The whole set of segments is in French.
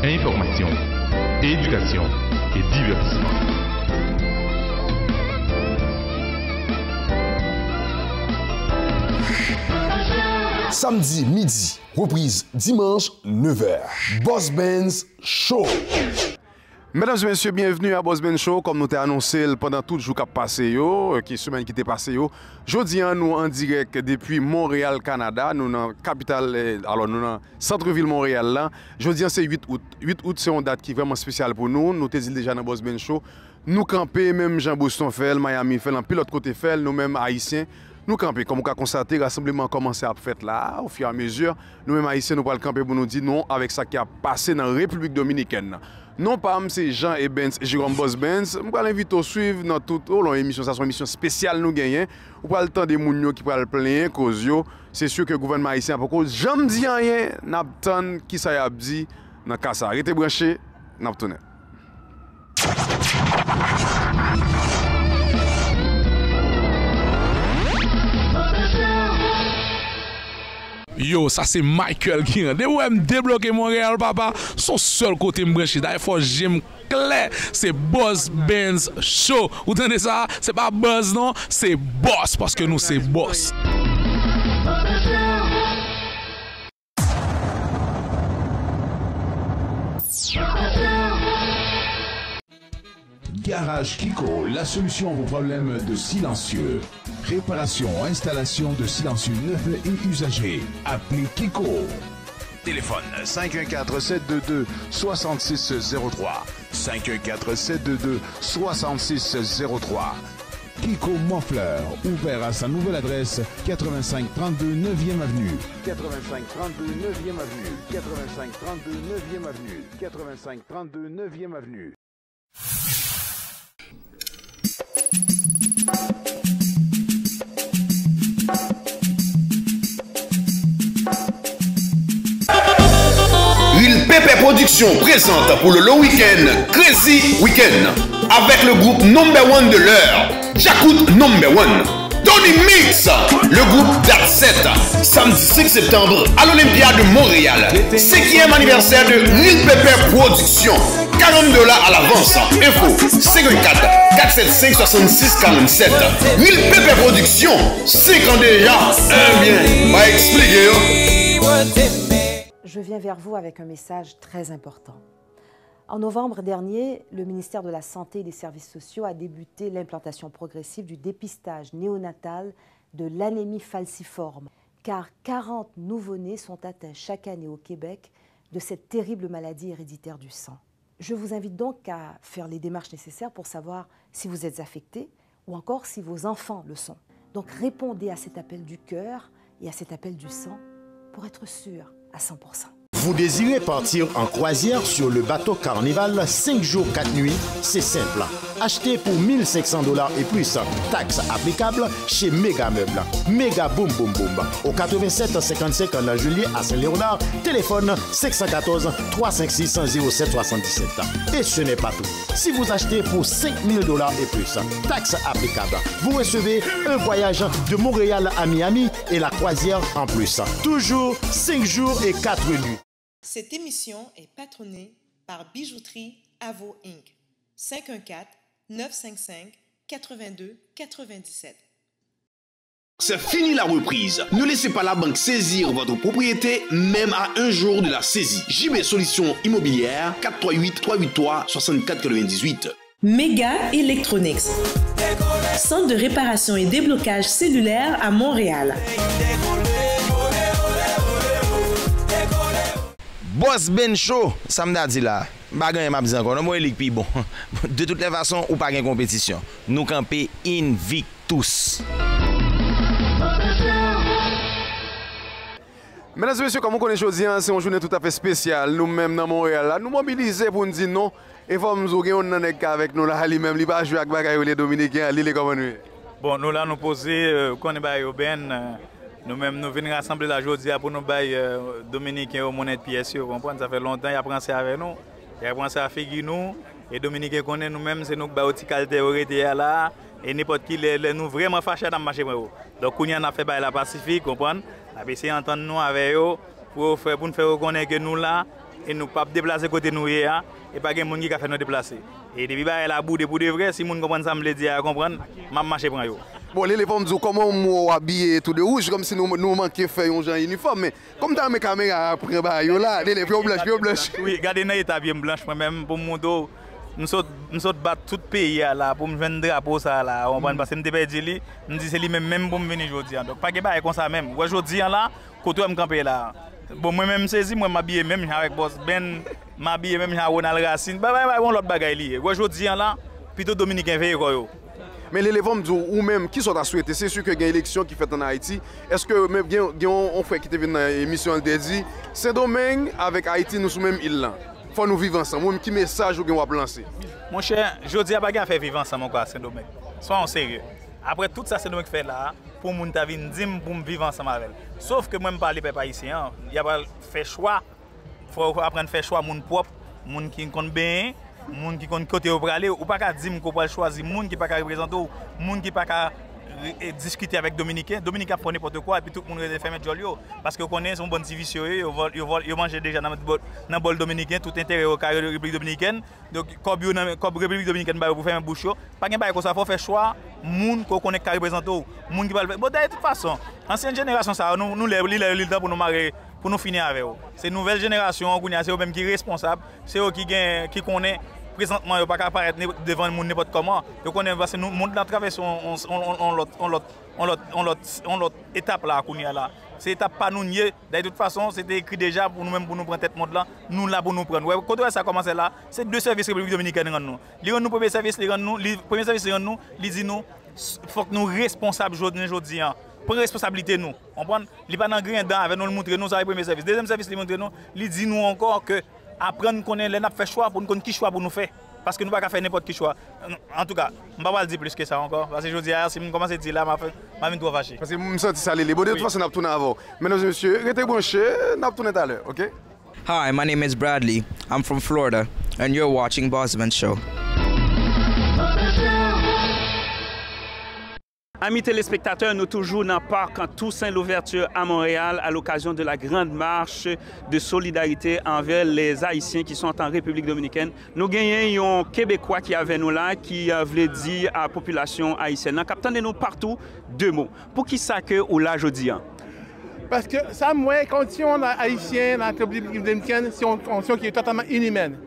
information, éducation et divertissement. Samedi midi, reprise dimanche 9h. Boss Benz Show. Mesdames et messieurs, bienvenue à Boss Ben Show. Comme nous t'avons annoncé pendant tout le jour qui a passé, qui semaine qui était passé, jeudi nous en direct depuis Montréal, Canada. Nous dans la capitale, alors nous dans centre-ville Montréal là. Jeudi c'est 8 août. 8 août c'est une date qui est vraiment spéciale pour nous. Nous t'ai dit déjà dans Boss Ben Show. Nous camper, même Jean-Boston fait, Miami fait, puis l'autre côté fait, nous-mêmes haïtiens. Nous camper, comme on a constaté, le rassemblement a commencé à faire là, au fur et à mesure. Nous-mêmes haïtiens, nous allons camper pour nous dire non avec ça qui a passé dans la République dominicaine. Non pas c'est Jean et Benz et Jérôme Boss Benz. Je vais l'inviter à suivre dans toute l'émission. Ça c'est une émission spéciale nous gagnons. Ou pas le temps des mounio qui prennent plein cause yo. C'est sûr que le gouvernement haïtien pas cause. J'aime dis rien, n'abtan qui ça y a dit dans cas ça. Restez branchés, n'abtonne. Yo, ça c'est Michael qui rentre. Où me débloquer Montréal, papa. Son seul côté me branché. D'ailleurs, faut j'aime clair. C'est Boss Benz Show. Vous entendez ça? C'est pas Buzz, non? C'est Boss parce que nous, c'est Boss. Garage Kiko, la solution à vos problèmes de silencieux. Réparation, installation de silencieux neufs et usagés. Appelez Kiko. Téléphone 514-722-6603. 514-722-6603. Kiko Moffleur, ouvert à sa nouvelle adresse 8532 9e Avenue. 8532 9e Avenue. 8532 9e Avenue. 8532 9e Avenue. Huile Pépé Production présente pour le long week-end Crazy Weekend avec le groupe number one de l'heure, Jakut number one, Tony Mix, le groupe Dat 7, samedi 5 septembre à l'Olympia de Montréal, 5e anniversaire de Huile Pépé Production, $40 à l'avance, info 54 475 66 47, Huile Pépé Production, 5 ans déjà, un bien, va expliquer. Je viens vers vous avec un message très important. En novembre dernier, le ministère de la Santé et des Services sociaux a débuté l'implantation progressive du dépistage néonatal de l'anémie falciforme, car 40 nouveau-nés sont atteints chaque année au Québec de cette terrible maladie héréditaire du sang. Je vous invite donc à faire les démarches nécessaires pour savoir si vous êtes affecté ou encore si vos enfants le sont. Donc répondez à cet appel du cœur et à cet appel du sang pour être sûr à 100%. Vous désirez partir en croisière sur le bateau Carnival 5 jours 4 nuits? C'est simple. Achetez pour $1 500 et plus. Taxes applicables chez Méga Meubles. Méga Boom Boom Boom. Au 87 55 en Juillet à Saint-Léonard. Téléphone 514 356 0777. Et ce n'est pas tout. Si vous achetez pour $5 000 et plus, taxes applicables, vous recevez un voyage de Montréal à Miami et la croisière en plus. Toujours 5 jours et 4 nuits. Cette émission est patronnée par Bijouterie Avo Inc. 514-955-8297. C'est fini la reprise. Ne laissez pas la banque saisir votre propriété, même à un jour de la saisie. JB Solutions Immobilières, 438-383-6498. Mega Electronics. Centre de réparation et déblocage cellulaire à Montréal. Boss Ben Show, ça me dit là. Bagan m'a dit encore, moi équipe bon. De toutes les façons, ou pas gain compétition. Nous camper Invictus. Mesdames et messieurs, comme vous connaissez aujourd'hui, c'est une journée tout à fait spéciale. Nous-mêmes dans Montréal, nous mobiliser pour nous dire non. Il faut nous dire qu'on est avec nous là, lui-même, il va jouer avec les Dominicains, il est comme nous. Bon, nous là, nous poser, qu'on est Ben. Nous-mêmes, nous venons rassembler la aujourd'hui pour nous bailler Dominicains au monnaie de pièces. Vous comprenez? Ça fait longtemps qu'il a pensé avec nous. Il a pensé à faire nous. Et Dominicains connaissent nous-mêmes, c'est nous qui avons une qualité là. Et n'importe qui, nous vraiment fâchés dans le marché. Donc, on a fait la Pacifique, vous comprenez? On a essayé d'entendre nous avec eux pour nous faire reconnaître que nous là, et nous pas déplacer côté nous et pas de monde qui a fait nous déplacer. Et depuis bah la boue pour de vrai, si moun comprend ça me le dit à comprendre, m'a marcher prend yo. Bon, les femmes disent comment on habillé tout de rouge comme si nous manquions faire un genre uniforme mais comme dans mes caméras après bah yo là, les pieds blanches. Oui, regardez dans état bien blanche moi même pour mon dos nous saute battre tout pays là pour me joindre drapeau ça là, on parce que me perdu lui, me dit c'est lui même pour me venir aujourd'hui. Donc pas que bail comme ça même. Aujourd'hui là, côté me camper là. Bon moi même saisi moi m'habiller même avec Boss Ben, m'habiller même avec Ronald Racine. Bah on l'autre bagaille li. Aujourd'hui là, plutôt dominicain veille quoi yo. Mais les femmes disent ou même qui sont à souhaiter, c'est sûr que il y a une élection qui fait en Haïti. Est-ce que même on fait qui te vient dans l'émission elle dit Saint-Domingue avec Haïti nous sommes même île là. Faut nous vivre ensemble. Moi qui message ou qu'on va lancer. Mon cher, je dis à pas faire vivre ensemble quoi Saint-Domingue. Sois sérieux. Après tout ça Saint-Domingue fait là pour moun ta vinn dim pour me vivre ensemble avec. Sauf que moi me parler peuple haïtien, il y a pas faire choix. Faut apprendre à faire choix moun propre, moun qui connaît bien. Moun qui compte côté au aller ou pas qu'à dire qu'on peut choisir moun qui pas qu'à représenter moun qui pas qu'à discuter avec Dominicain font n'importe quoi et puis tout le monde fait mettre jolio parce que connaît son bon vicieux ils mangent déjà dans le bol dominicain tout intérêt au carré de République dominicaine donc comme République dominicaine pour faire un bouchon pas gain bail comme ça faut faire choix moun qu'on connaît qu'à représenter moun qui va bon de toute façon ancienne génération ça nous le temps pour nous marier pour nous finir avec eux. C'est une nouvelle génération, c'est eux même qui est responsable, c'est eux qui connaît présentement, ils ne peuvent pas apparaître devant le monde n'importe comment. Ils connaissent parce que nous monde dans traverse on l'autre étape là là. C'est étape pas nous nier. De toute façon, c'était écrit déjà pour nous même pour nous prendre tête monde là, nous là pour nous prendre. Ouais, quand ça commence là, c'est deux services République dominicaine nous. Les nous premier service les nous, premier service les nous, les dit nous faut que nous responsables aujourd'hui. Pour responsabilité nous. On prend il pas dans grain dedans avec nous le montrer nous ça le premier service. Deuxième service il montrer nous, il dit nous encore que apprendre connaître les n'a fait choix pour nous connaître qui choix pour nous faire parce que nous pas faire n'importe qui choix. En tout cas, on va pas dire plus que ça encore parce que je dis si on commence à dire là m'a trop fâché. Parce que me senti ça les bon de toute façon on a tourné avant. Mesdames et messieurs, restez branchés, on a tourné tout à l'heure, OK? Hi, my name is Bradley. I'm from Florida and you're watching Bossman Show. Amis téléspectateurs, nous toujours dans le parc Toussaint Louverture à Montréal à l'occasion de la grande marche de solidarité envers les Haïtiens qui sont en République dominicaine. Nous gagnons un Québécois qui est avec nous là, qui voulait dire à la population haïtienne. Nous captons nous partout deux mots. Pour qui ça que ou là aujourd'hui? Parce que ça, moi, condition haïtienne dans la République dominicaine, c'est une condition qui est totalement inhumaine.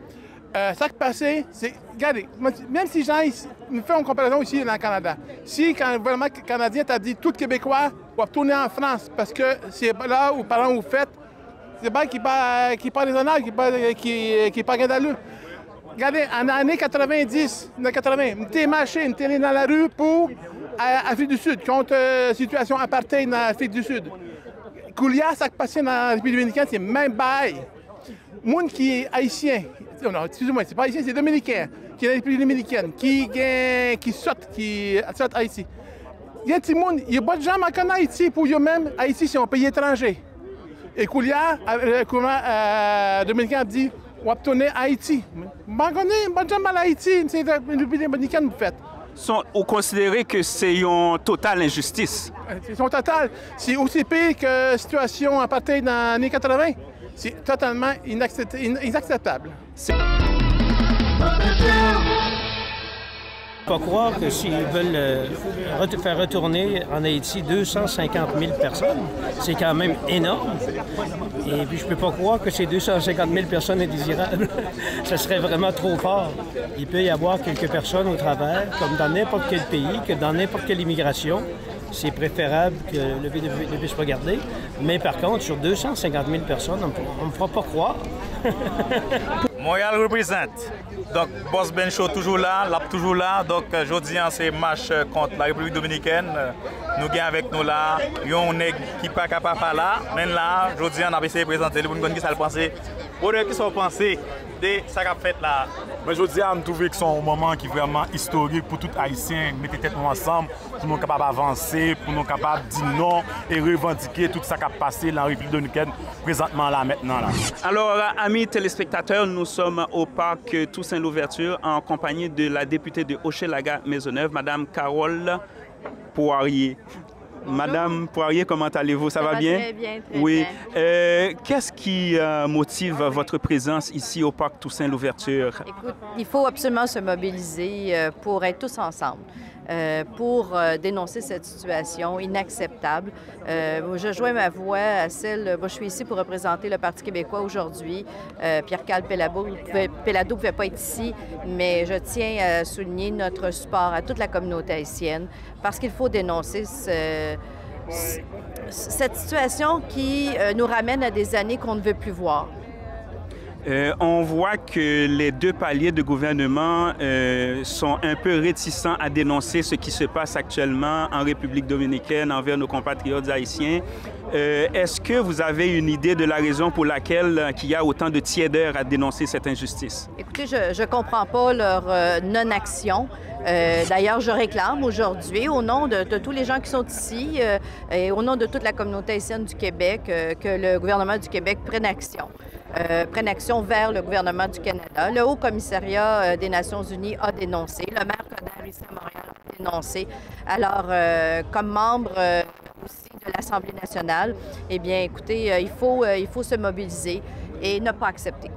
Ça qui passé, c'est, regardez, même si gens nous font une comparaison ici dans le Canada, si quand vraiment le Canadien t'a dit tout Québécois va retourner en France parce que c'est là où par exemple vous faites, c'est pas qui pas raisonnable, qui pas gain d'allure. Regardez, en l'année 90, j'étais marché, j'étais allé dans la rue pour Afrique du Sud, contre situation apartheid dans l'Afrique du Sud. Koulia, ça qui passait dans la République dominicaine, c'est même bail. Monde qui est haïtien, non, excusez-moi, c'est pas haïtien, c'est dominicain, qui est dans la République dominicaine, qui saute Haïti. Il y a un petit monde, il y a pas de gens en Haïti pour eux-mêmes. Haïti, c'est un pays étranger. Et Koulia, le dominicain a dit, on va tourner à Haïti. Pas de gens à Haïti, c'est la République dominicaine, vous faites. Vous considérez que c'est une totale injustice? C'est une totale. C'est aussi pire que la situation apartheid dans les années 80. C'est totalement inacceptable. Pas croire que s'ils veulent faire retourner en Haïti 250 000 personnes, c'est quand même énorme. Et puis je peux pas croire que ces 250 000 personnes indésirables, ce serait vraiment trop fort. Il peut y avoir quelques personnes au travers, comme dans n'importe quel pays, que dans n'importe quelle immigration. C'est préférable que le pays ne puisse pas garder. Mais par contre, sur 250 000 personnes, on ne me fera pas croire. Montréal représente. Donc, Boss Ben Show toujours là, l'AP toujours là. Donc, aujourd'hui, c'est match contre la République dominicaine. Nous avons avec nous là, un nègre qui n'est pas capable de là. Mais là, aujourd'hui, on a essayé de présenter les gens qui savent penser. Pour eux qui sont pensés de ce qu'on a fait là. Mais je dis, je trouve que c'est un moment qui est vraiment historique pour tout Haïtien. Mettez tête ensemble pour nous capables d'avancer, pour nous capables de dire non et revendiquer tout ce qui a passé dans la République dominicaine présentement là, maintenant là. Alors, amis téléspectateurs, nous sommes au parc Toussaint Louverture en compagnie de la députée de Hochelaga-Maisonneuve, Mme Carole Poirier. Madame Poirier, comment allez-vous? Ça va bien? Très bien, très oui. bien. Qu'est-ce qui motive votre présence ici au Parc Toussaint Louverture? Écoute, il faut absolument se mobiliser pour être tous ensemble. Pour dénoncer cette situation inacceptable. Je joins ma voix à celle... Moi, je suis ici pour représenter le Parti québécois aujourd'hui. Pierre-Carl Péladeau ne pouvait pas être ici, mais je tiens à souligner notre support à toute la communauté haïtienne parce qu'il faut dénoncer cette situation qui nous ramène à des années qu'on ne veut plus voir. On voit que les deux paliers de gouvernement sont un peu réticents à dénoncer ce qui se passe actuellement en République dominicaine envers nos compatriotes haïtiens. Est-ce que vous avez une idée de la raison pour laquelle il y a autant de tiédeur à dénoncer cette injustice? Écoutez, je ne comprends pas leur non-action. D'ailleurs, je réclame aujourd'hui, au nom de tous les gens qui sont ici et au nom de toute la communauté haïtienne du Québec, que le gouvernement du Québec prenne action. Prenne action vers le gouvernement du Canada. Le Haut-Commissariat des Nations unies a dénoncé. Le maire Coderre ici à Montréal a dénoncé. Alors, comme membre aussi de l'Assemblée nationale, eh bien, écoutez, il faut se mobiliser et ne pas accepter.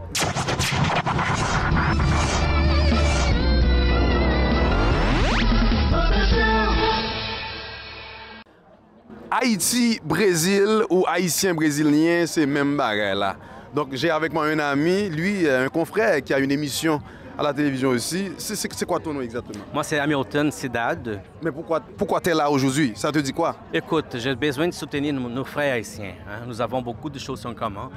Haïti, Brésil ou Haïtien brésilien, c'est même bagarre là. Donc j'ai avec moi un ami, lui, un confrère qui a une émission à la télévision aussi. C'est quoi ton nom exactement? Moi, c'est Hamilton Sidad. Mais pourquoi tu es là aujourd'hui? Ça te dit quoi? Écoute, j'ai besoin de soutenir nos frères haïtiens. Hein? Nous avons beaucoup de choses en commun.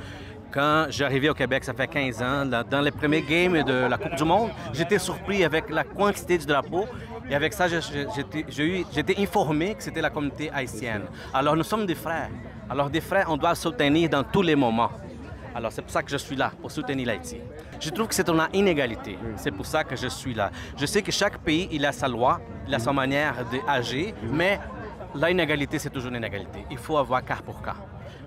Quand j'arrivais au Québec, ça fait 15 ans, dans les premiers games de la Coupe du Monde, j'étais surpris avec la quantité du drapeau. Et avec ça, j'étais informé que c'était la communauté haïtienne. Alors, nous sommes des frères. Alors, des frères, on doit soutenir dans tous les moments. Alors, c'est pour ça que je suis là, pour soutenir l'Haïti. Je trouve que c'est une inégalité. C'est pour ça que je suis là. Je sais que chaque pays, il a sa loi, il a sa manière d'agir, mais l'inégalité, c'est toujours une inégalité. Il faut avoir cas pour cas.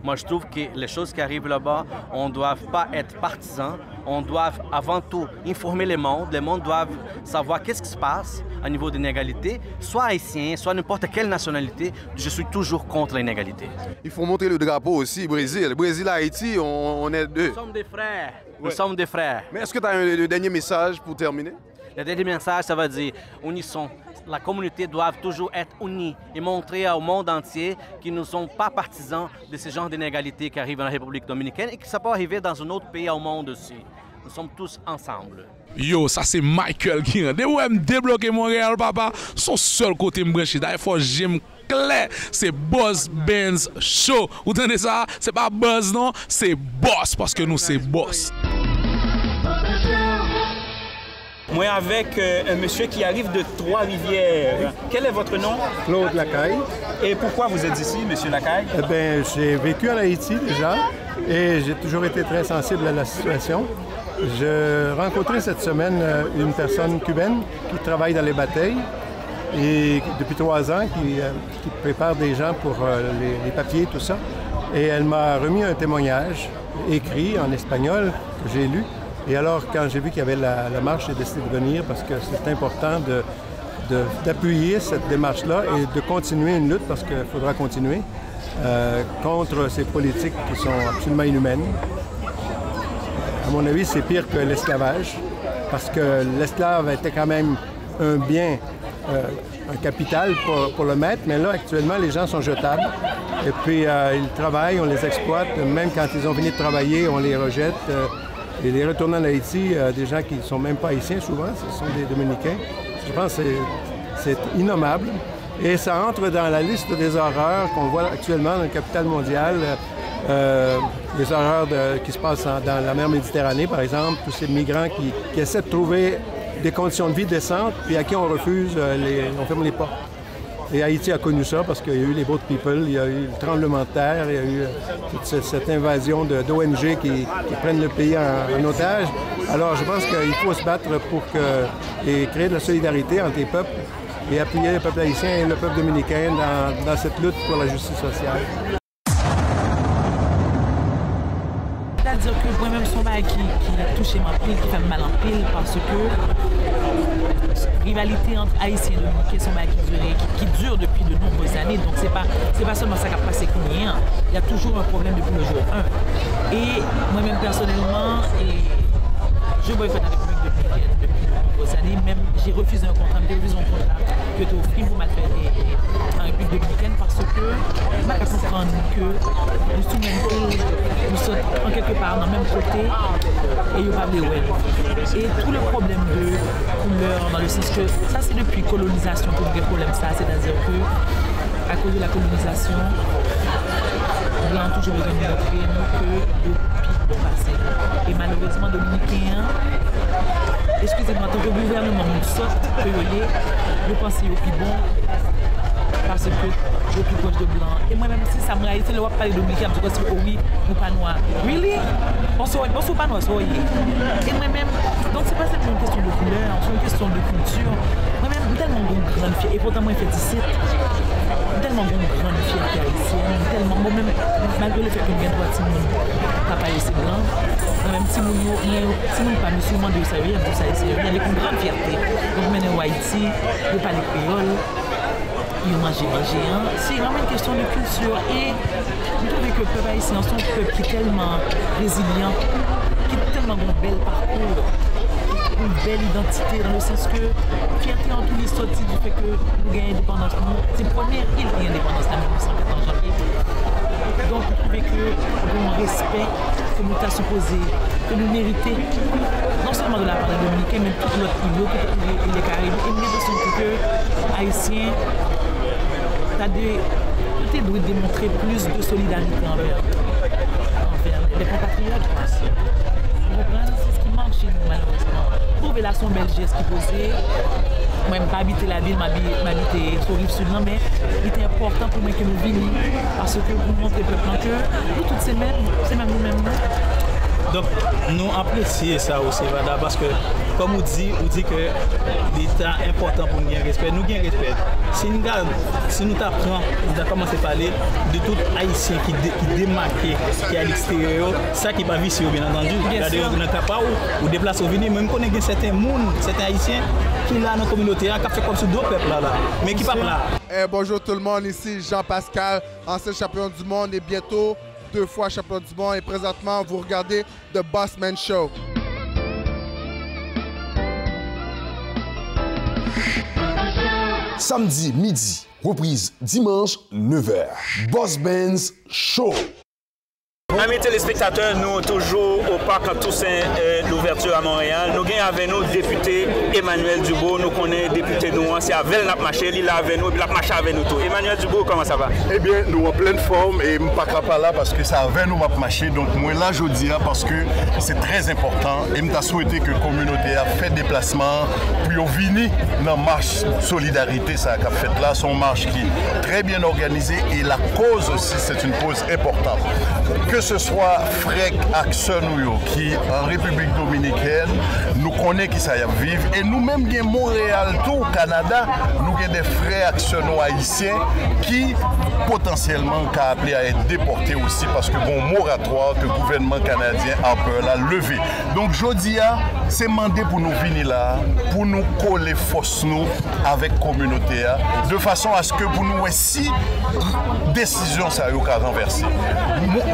Moi, je trouve que les choses qui arrivent là-bas, on ne doit pas être partisan. On doit avant tout informer le monde. Les mondes doivent savoir qu'est-ce qui se passe au niveau d'inégalité. Soit haïtien, soit n'importe quelle nationalité, je suis toujours contre l'inégalité. Il faut montrer le drapeau aussi, Brésil. Brésil, Haïti, on est deux. Nous sommes des frères. Nous sommes des frères. Mais est-ce que tu as un dernier message pour terminer? Le dernier message, ça va dire unissons. La communauté doit toujours être unie et montrer au monde entier qu'ils ne sont pas partisans de ce genre d'inégalité qui arrive en République dominicaine et que ça peut arriver dans un autre pays au monde aussi. Nous sommes tous ensemble. Yo, ça c'est Michael qui a débloqué Montréal, papa. Son seul côté m'branché. D'ailleurs, faut j'aime clair. C'est Boss Benz Show. Vous entendez ça? C'est pas Buzz, non? C'est Boss parce que nous, c'est Boss. Moi, avec un monsieur qui arrive de Trois-Rivières. Quel est votre nom? Claude Lacaille. Et pourquoi vous êtes ici, monsieur Lacaille? Eh bien, j'ai vécu en Haïti déjà et j'ai toujours été très sensible à la situation. J'ai rencontré cette semaine une personne cubaine qui travaille dans les batailles et depuis 3 ans qui prépare des gens pour les papiers, tout ça. Et elle m'a remis un témoignage écrit en espagnol que j'ai lu. Et alors, quand j'ai vu qu'il y avait la marche, j'ai décidé de venir parce que c'est important d'appuyer cette démarche-là et de continuer une lutte parce qu'il faudra continuer contre ces politiques qui sont absolument inhumaines. À mon avis, c'est pire que l'esclavage parce que l'esclave était quand même un bien, un capital pour le maître, mais là, actuellement, les gens sont jetables. Et puis, ils travaillent, on les exploite. Même quand ils ont fini de travailler, on les rejette. Et les retournants en Haïti, des gens qui ne sont même pas haïtiens souvent, ce sont des Dominicains. Je pense que c'est innommable. Et ça entre dans la liste des horreurs qu'on voit actuellement dans le capital mondial. Les horreurs qui se passent dans la mer Méditerranée, par exemple, tous ces migrants qui essaient de trouver des conditions de vie décentes, puis à qui on refuse, on ferme les portes. Et Haïti a connu ça parce qu'il y a eu les Boat People, il y a eu le tremblement de terre, il y a eu toute cette invasion d'ONG qui prennent le pays en otage. Alors je pense qu'il faut se battre pour et créer de la solidarité entre les peuples et appuyer le peuple haïtien et le peuple dominicain dans cette lutte pour la justice sociale. C'est-à-dire que moi-même, son bail qui touche ma pile, qui fait mal en pile, parce que rivalité entre Haïtiens et Dominicains sont qui dure depuis de nombreuses années. Donc c'est pas seulement ça qui a passé qu'on y est. Il y a toujours un problème depuis le jour 1. Et moi-même personnellement, je boycotte la République dominicaine depuis de nombreuses années. Même j'ai refusé un contrat que tu as offert pour m'attirer en République dominicaine parce que je ne peux pas comprendre que nous sommes en quelque part dans le même côté et il n'y a pas de web. Et tout le problème de couleur, dans le sens que ça c'est depuis colonisation que le problème ça, c'est-à-dire que à cause de la colonisation, blanc toujours besoin de montrer que le pire bon passé. Et malheureusement, Dominicains, excusez-moi, tant que le gouvernement nous sort que je pense au plus bon parce que je suis plus proche de blanc. Et moi-même, si ça me réalise, le parler de Dominicains, je pense que oui, ou pas noir. Really? Bonsoir, pas noir, soyez. Et moi-même, donc c'est pas seulement une question de couleur, c'est une question de culture. Moi-même, tellement une grande fierté, et pourtant moi, je fais ici. Tellement une grande fierté haïtienne, tellement moi-même, malgré le fait que je viens de voir Timon, papa est blanc, même si nous pas musulmans de ça, il y a une grande fierté. Donc maintenant, Haïti, je parle créole. Ils ont mangé. C'est vraiment une question de culture. Et je trouve que le peuple haïtien, c'est un peuple qui est tellement résilient, qui a tellement un bel parcours, une belle identité, dans le sens que fierté en tout l'histoire du fait que nous gagnons l'indépendance. C'est la première île qui a l'indépendance en 1914 janvier. Donc, vous trouvez que le respect que nous avons supposé, que nous méritons, non seulement de la part des Dominicains, mais toute l'autre île, toutes les Caraïbes, et nous devons que Haïtiens, tu dois démontrer plus de solidarité envers les compatriotes. Vous comprenez? C'est ce qui manque chez nous, malheureusement. Pour relation belge, ce qui posait, moi, je ne pas habiter la ville, m'habiter sur Rive Sud, mais il était important pour moi que nous venions, parce que pour montrer au peuple que nous, toutes ces mêmes, c'est même nous-mêmes. Donc, nous apprécions ça aussi, Vada, parce que, comme on dit que l'État est important pour nous gagner respect. Nous gagnons respect. Si nous apprenons, nous avons commencé à parler de tout Haïtien qui démarqué, qui est à l'extérieur, ça qui n'est pas vicieux, bien entendu. Regardez, vous n'êtes pas ou déplacer au venir, même qu'on a certains mondes, certains Haïtiens qui sont là dans la communauté, qui fait comme sur d'autres peuples là, mais qui ne sont pas là. Bonjour tout le monde, ici Jean-Pascal, ancien champion du monde et bientôt 2 fois champion du monde. Et présentement, vous regardez The Bossman Show. Samedi midi, reprise dimanche 9h. Boss Benz Show. Amis téléspectateurs, nous toujours au parc Toussaint l'ouverture à Montréal. Nous avons avec nous le député Emmanuel Dubois. Nous connaissons le député nous, c'est avec nous marché, il est avec nous, il a marché avec nous tout. Emmanuel Dubois, comment ça va? Eh bien, nous en pleine forme et je ne suis pas là parce que ça avec nous marché. Donc moi là je dis parce que c'est très important et je me souhaité que la communauté a fait déplacement pour venir dans la marche solidarité ça a fait là, son marche qui est très bien organisée et la cause aussi c'est une cause importante. Que ce soit Frek Axonouyo qui en République dominicaine, nous connaissons qui ça y vivre et nous-mêmes à Montréal, tout au Canada, nous avons des frères Axonouyo haïtiens qui potentiellement sont appelés à être déportés aussi parce que bon moratoire que le gouvernement canadien a peur la lever. Donc Jodia, c'est demandé pour nous venir là, pour nous coller force nous avec la communauté de façon à ce que pour nous si décision ça a renversé.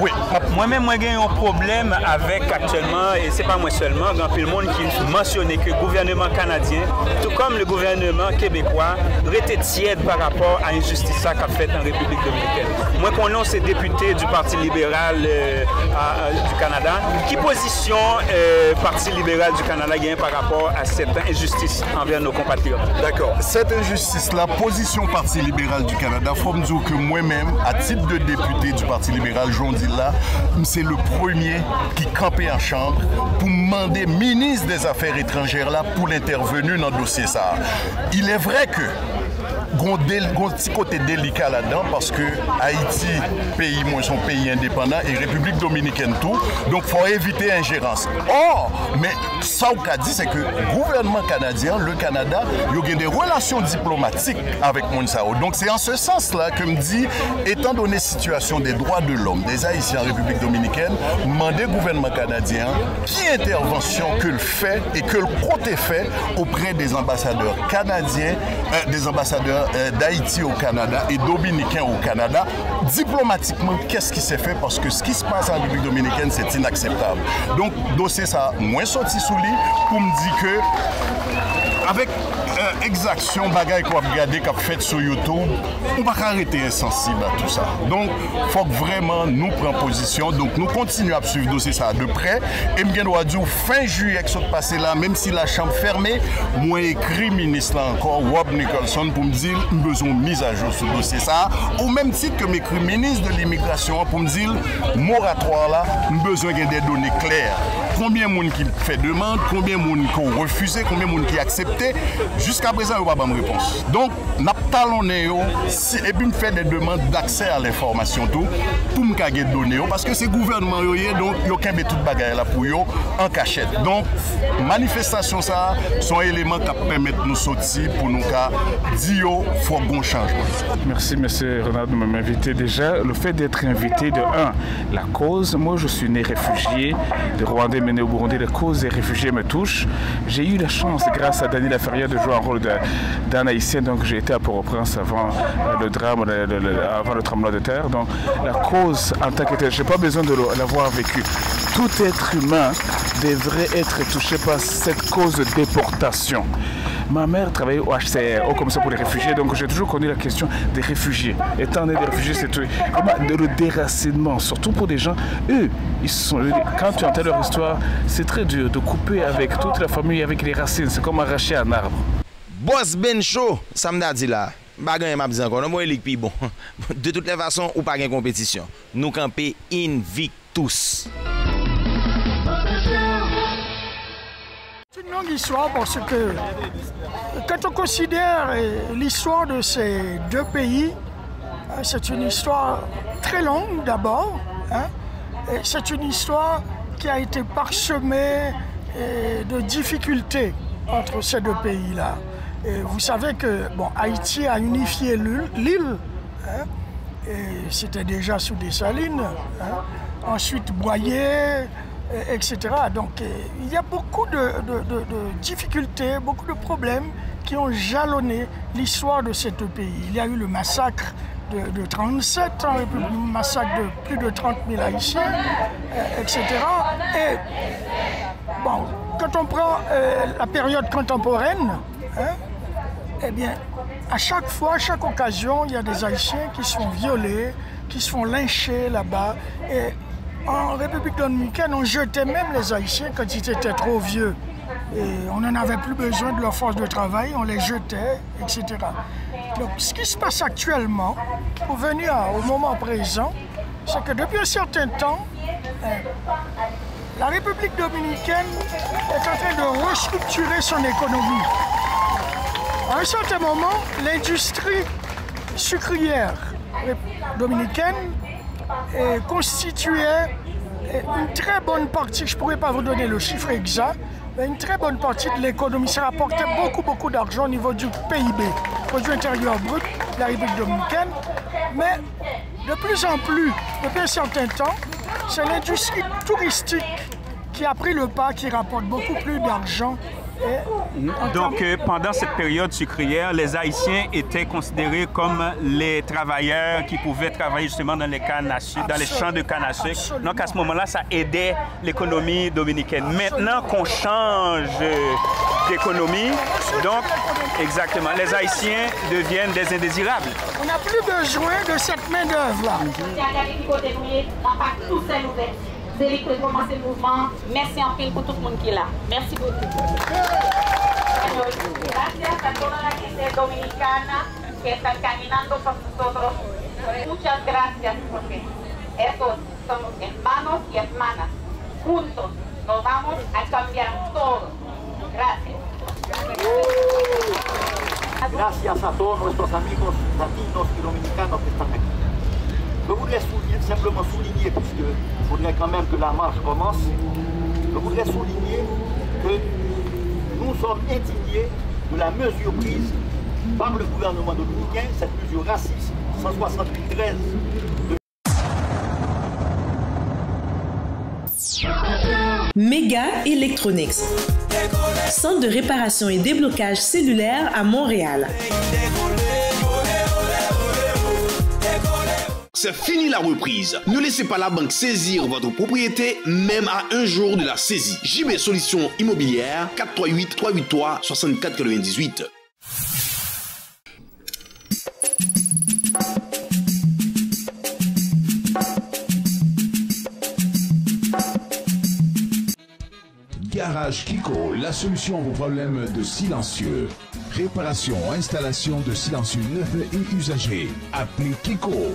Oui. Moi-même, j'ai un problème avec actuellement, et ce n'est pas moi seulement, il y a tout le monde qui mentionnait que le gouvernement canadien, tout comme le gouvernement québécois, était tiède par rapport à l'injustice qu'a faite en République dominicaine. Moi, je connais ces députés du Parti libéral du Canada, qui position Parti libéral du Canada gagne par rapport à cette injustice envers nos compatriotes. D'accord. Cette injustice-là, position Parti libéral du Canada, il faut me dire que moi-même, à titre de député du Parti libéral, j'en dis là, c'est le premier qui campait en chambre pour demander ministre des Affaires étrangères là pour l'intervenir dans le dossier ça. Il est vrai que le un petit côté délicat là-dedans parce que Haïti, pays, moi, son pays indépendant et République dominicaine tout. Donc, il faut éviter l'ingérence. Or, mais ça, on a dit, c'est que le gouvernement canadien, le Canada, il y a des relations diplomatiques avec Monsao. Donc, c'est en ce sens-là que me dit, étant donné la situation des droits de l'homme, des Haïtiens en République dominicaine, demander au gouvernement canadien qui intervention que le fait et que le côté fait auprès des ambassadeurs canadiens, des ambassadeurs d'Haïti au Canada et dominicains au Canada. Diplomatiquement, qu'est-ce qui s'est fait? Parce que ce qui se passe en République dominicaine, c'est inacceptable. Donc, dossier ça, moins sorti sous lit pour me dire que avec exaction, bagaille qu'on a regardé, qu'on a fait sur YouTube, on va arrêter insensible à tout ça. Donc, il faut que vraiment nous prenions position. Donc, nous continuons à suivre le dossier ça de près. Et je dois dire, fin juillet, qui est passé là, même si la chambre fermée, moi écrit ministre là encore, Rob Nicholson, pour me dire, nous avons besoin de mise à jour sur le dossier ça. Au même titre que m'écrit ministre de l'immigration, pour me dire, moratoire là, nous avons besoin de des données claires. Combien de monde qui fait demande, combien de monde qui ont refusé, combien de monde qui a accepté. Jusqu'à présent, il n'y a pas de réponse. Donc, nous avons talonné et puis nous fait des demandes d'accès à l'information tout pour nous donner des données. Parce que c'est le gouvernement, donc il y a tout bagaille là pour eux en cachette. Donc, manifestation, ça, sont des éléments qui permettent de nous sortir pour nous dire qu'il faut un changement. Merci, M. Renard, de m'inviter. Déjà, le fait d'être invité, de la cause, moi je suis né réfugié de Rwandais, mais né au Burundi, la cause des réfugiés me touche. J'ai eu la chance, grâce à Daniel Aferia, de jouer un rôle d'un Haïtien, donc j'ai été à Port-au-Prince avant le drame, avant le tremblement de terre. Donc la cause en tant que telle, je n'ai pas besoin de l'avoir vécu. Tout être humain devrait être touché par cette cause de déportation. Ma mère travaillait au HCR, comme ça pour les réfugiés, donc j'ai toujours connu la question des réfugiés. Étant né des réfugiés, c'est le déracinement, surtout pour des gens, eux, quand tu entends leur histoire, c'est très dur de couper avec toute la famille, avec les racines, c'est comme arracher un arbre. Boss Ben Show, ça me dit là, bagan m'a dit encore, moi élique puis bon. De toutes les façons, ou pas de compétition. Nous camper invictus. C'est une longue histoire parce que quand on considère l'histoire de ces deux pays, c'est une histoire très longue d'abord. C'est une histoire qui a été parsemée de difficultés entre ces deux pays-là. Vous savez que Haïti a unifié l'île, c'était déjà sous Dessalines, ensuite Boyer, etc. Donc il y a beaucoup de difficultés, beaucoup de problèmes qui ont jalonné l'histoire de ces deux pays. Il y a eu le massacre de 1937, le massacre de plus de 30 000 Haïtiens, etc. Et bon, quand on prend la période contemporaine, eh bien, à chaque fois, à chaque occasion, il y a des Haïtiens qui sont violés, qui se font lyncher là-bas. Et en République dominicaine, on jetait même les Haïtiens quand ils étaient trop vieux. Et on n'en avait plus besoin de leur force de travail, on les jetait, etc. Donc, ce qui se passe actuellement, pour venir au moment présent, c'est que depuis un certain temps, la République dominicaine est en train de restructurer son économie. À un certain moment, l'industrie sucrière dominicaine constituait une très bonne partie, je ne pourrais pas vous donner le chiffre exact, mais une très bonne partie de l'économie. Ça rapportait beaucoup d'argent au niveau du PIB, produit intérieur brut de la République dominicaine. Mais de plus en plus, depuis un certain temps, c'est l'industrie touristique qui a pris le pas, qui rapporte beaucoup plus d'argent. Donc, pendant cette période sucrière, les Haïtiens étaient considérés comme les travailleurs qui pouvaient travailler justement dans les cannes à sucre, dans les champs de canne à sucre. Donc, à ce moment-là, ça aidait l'économie dominicaine. Maintenant qu'on change d'économie, donc, exactement, les Haïtiens deviennent des indésirables. On n'a plus besoin de cette main-d'œuvre-là. Zélie pour commencer le mouvement. Merci en pile pour tout le monde qui est là. Merci beaucoup. Gracias a toda la gente dominicana que están caminando con nosotros. Muchas gracias porque estos somos hermanos y hermanas. Juntos nos vamos a cambiar todo. Gracias. Gracias a todos nuestros amigos latinos y dominicanos que están aquí. Je voudrais simplement souligner, puisqu'il faudrait quand même que la marche commence, je voudrais souligner que nous sommes indignés de la mesure prise par le gouvernement dominicain, cette mesure raciste 168-13 Mega Electronics, centre de réparation et déblocage cellulaire à Montréal. C'est fini la reprise. Ne laissez pas la banque saisir votre propriété, même à un jour de la saisie. JB Solutions Immobilières, 438-383-6498. Garage Kiko, la solution à vos problèmes de silencieux. Réparation, installation de silencieux neufs et usagés. Appelez Kiko.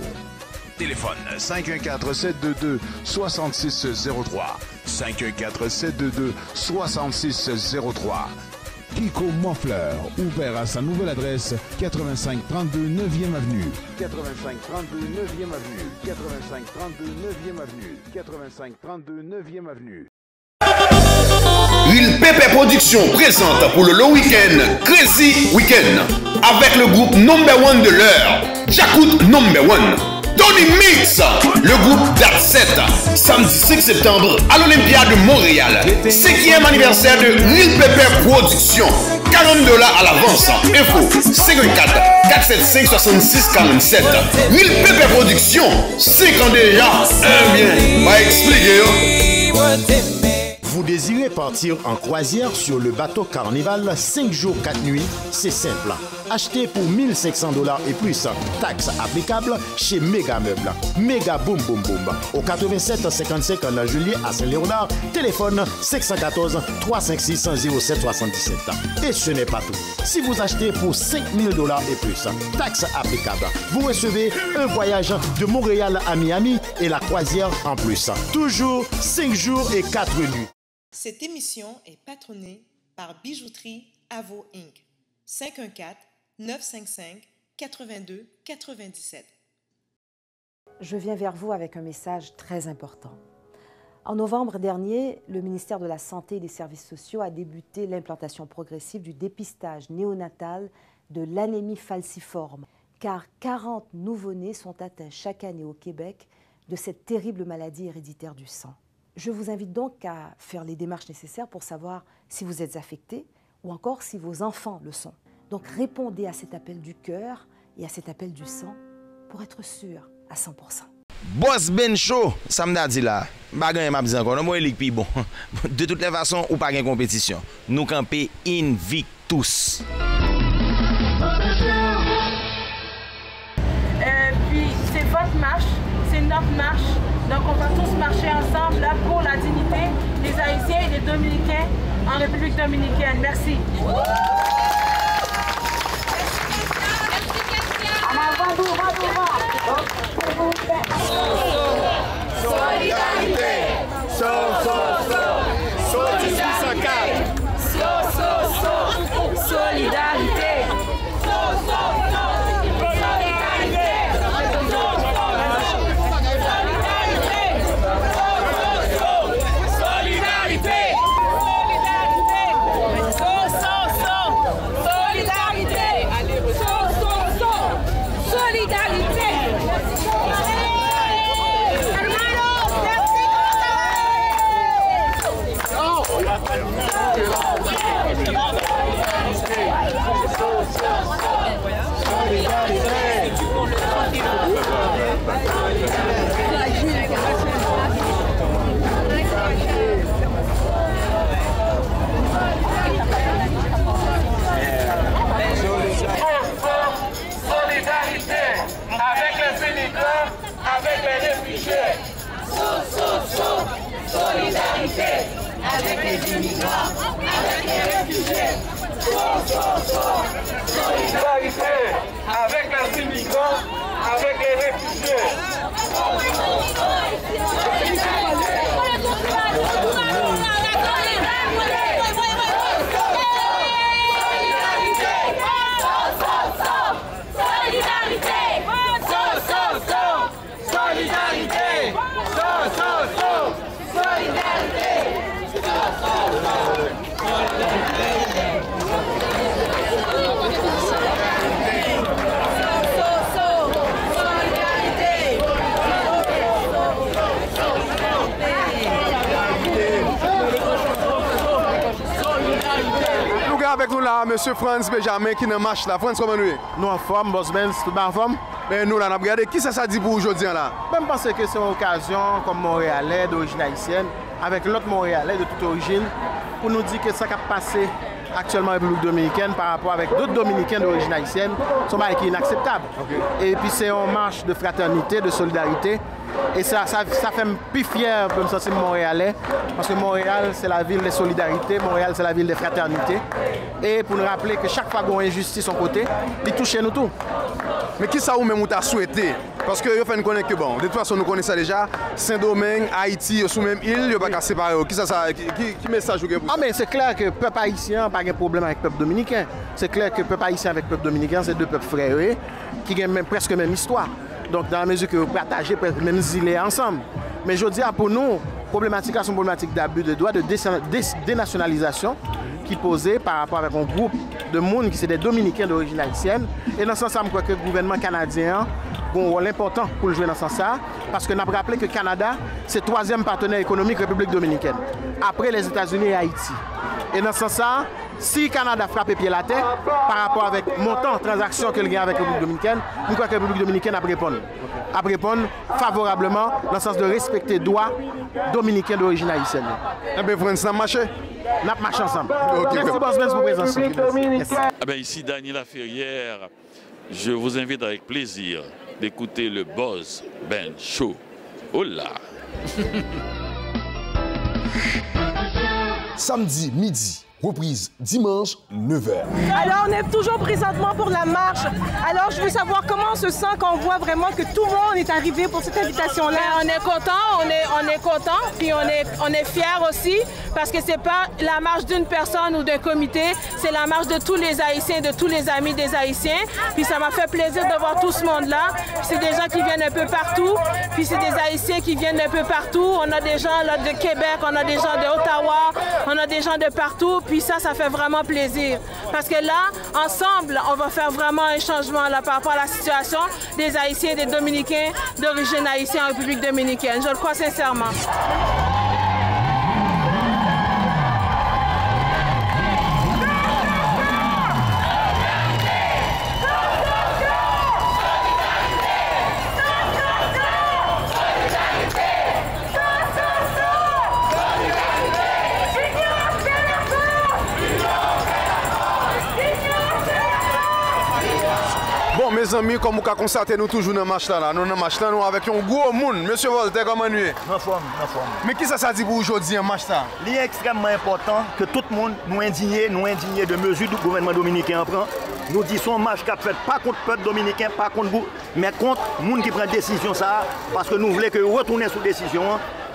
Téléphone 514-722-6603. 514-722-6603. Kiko Montfleur, ouvert à sa nouvelle adresse 8532 9e Avenue. 8532 9e Avenue. 8532 9e Avenue. 8532 9e Avenue. Huile Pépé Production présente pour le long week-end Crazy Weekend avec le groupe number one de l'heure, Jakut number one, Tony Mix, le groupe Date 7, samedi 5 septembre à l'Olympia de Montréal, 5e anniversaire de Huile Pépé Production, $40 à l'avance, info 54-475-6647, Huile Pépé Production, 5 ans déjà, un bien, va expliquer. Vous désirez partir en croisière sur le bateau Carnival 5 jours 4 nuits? C'est simple. Achetez pour $1 500 et plus, taxes applicables chez Méga Meubles. Méga Boom Boom Boom. Au 87-55 en Juillet à Saint-Léonard, téléphone 514-356-0777. Et ce n'est pas tout. Si vous achetez pour $5 000 et plus, taxes applicables, vous recevez un voyage de Montréal à Miami et la croisière en plus. Toujours 5 jours et 4 nuits. Cette émission est patronnée par Bijouterie Avo Inc. 514-955-8297. Je viens vers vous avec un message très important. En novembre dernier, le ministère de la Santé et des Services sociaux a débuté l'implantation progressive du dépistage néonatal de l'anémie falciforme, car 40 nouveau-nés sont atteints chaque année au Québec de cette terrible maladie héréditaire du sang. Je vous invite donc à faire les démarches nécessaires pour savoir si vous êtes affecté ou encore si vos enfants le sont. Donc répondez à cet appel du cœur et à cet appel du sang pour être sûr à 100%. Boss Ben Show, ça m'a dit là, bagan m'a dit encore, moi élik pi bon. De toutes les façons, ou pas gain compétition. Nous camper invictus. Puis c'est votre marche, c'est notre marche. Donc on va tous marcher ensemble là pour la dignité des Haïtiens et des Dominicains en République dominicaine. Merci. Solidarité. Solidarité. avec nous là, M. Franz Benjamin qui est dans match là. Franz, comment nous est? Nous en forme, Boss Benz, tout en forme. Mais nous là, on a regardé. Qui ça dit pour aujourd'hui là? Je pense que c'est une occasion comme Montréalais d'origine haïtienne, avec l'autre Montréalais de toute origine, pour nous dire que ça a passé actuellement en République dominicaine par rapport avec d'autres Dominicains d'origine haïtienne, sont qui est inacceptable. Okay. Et puis c'est une marche de fraternité, de solidarité. Et ça fait me plus fier de me sentir Montréalais, parce que Montréal c'est la ville de solidarité, Montréal c'est la ville de fraternité. Et pour nous rappeler que chaque fois qu'on a injustice son côté, il touche nous tout. Mais qui ça ou même vous souhaité? Parce que vous faites connaître que bon, de toute façon nous connaissons ça déjà, Saint-Domingue, Haïti, sous même île, vous pas séparer. Qui message vous avez? Ah mais c'est clair que le peuple haïtien n'a pas de problème avec le peuple dominicain. C'est clair que le peuple haïtien avec le peuple dominicain, c'est deux peuples frères qui ont presque même histoire. Donc dans la mesure que vous partagez même îles ensemble. Mais je dis pour nous, problématique sont problématique d'abus de droits, de dénationalisation qui posait par rapport avec un groupe de monde qui sont des Dominicains d'origine haïtienne. Et dans ce sens, je crois que le gouvernement canadien a un rôle important pour le jouer dans ce sens, parce que nous avons rappelé que le Canada, c'est le 3e partenaire économique République dominicaine, après les États-Unis et Haïti. Et dans ce sens, si le Canada frappe pied la terre par rapport avec le montant de transactions qu'il y a avec la République dominicaine, nous croyons que la République dominicaine a répondre favorablement dans le sens de respecter les droits dominicains d'origine haïtienne. Eh bien, Franz, ça a marché? Nous avons marché ensemble. Merci, Boss Benz, pour votre présence. Ici, Daniela Ferrière, je vous invite avec plaisir d'écouter le Boss Benz Show. Oh là! Samedi midi, reprise dimanche 9h. Alors on est toujours présentement pour la marche. Alors je veux savoir comment on se sent quand on voit vraiment que tout le monde est arrivé pour cette invitation-là. On est content, puis on est fiers aussi parce que c'est pas la marche d'une personne ou d'un comité, c'est la marche de tous les Haïtiens, de tous les amis des Haïtiens. Puis ça m'a fait plaisir de voir tout ce monde-là. C'est des gens qui viennent un peu partout, puis c'est des Haïtiens qui viennent un peu partout. On a des gens là de Québec, on a des gens d'Ottawa, on a des gens de partout. Puis ça fait vraiment plaisir. Parce que là, ensemble, on va faire vraiment un changement là, par rapport à la situation des Haïtiens et des Dominicains d'origine haïtienne en République dominicaine. Je le crois sincèrement. Mes amis, comme vous pouvez constater, nous toujours dans le match là. Nous dans le match là, nous avec un gros monde. Monsieur Voltaire, comment nous est? En forme. Mais qui ça dit pour aujourd'hui un match là? Il est extrêmement important que tout le monde nous indigne de mesures du gouvernement dominicain prend. Nous disons un match qui a fait pas contre le peuple dominicain, pas contre vous, mais contre les gens qui prennent décision ça, parce que nous voulons que retourner sous décision,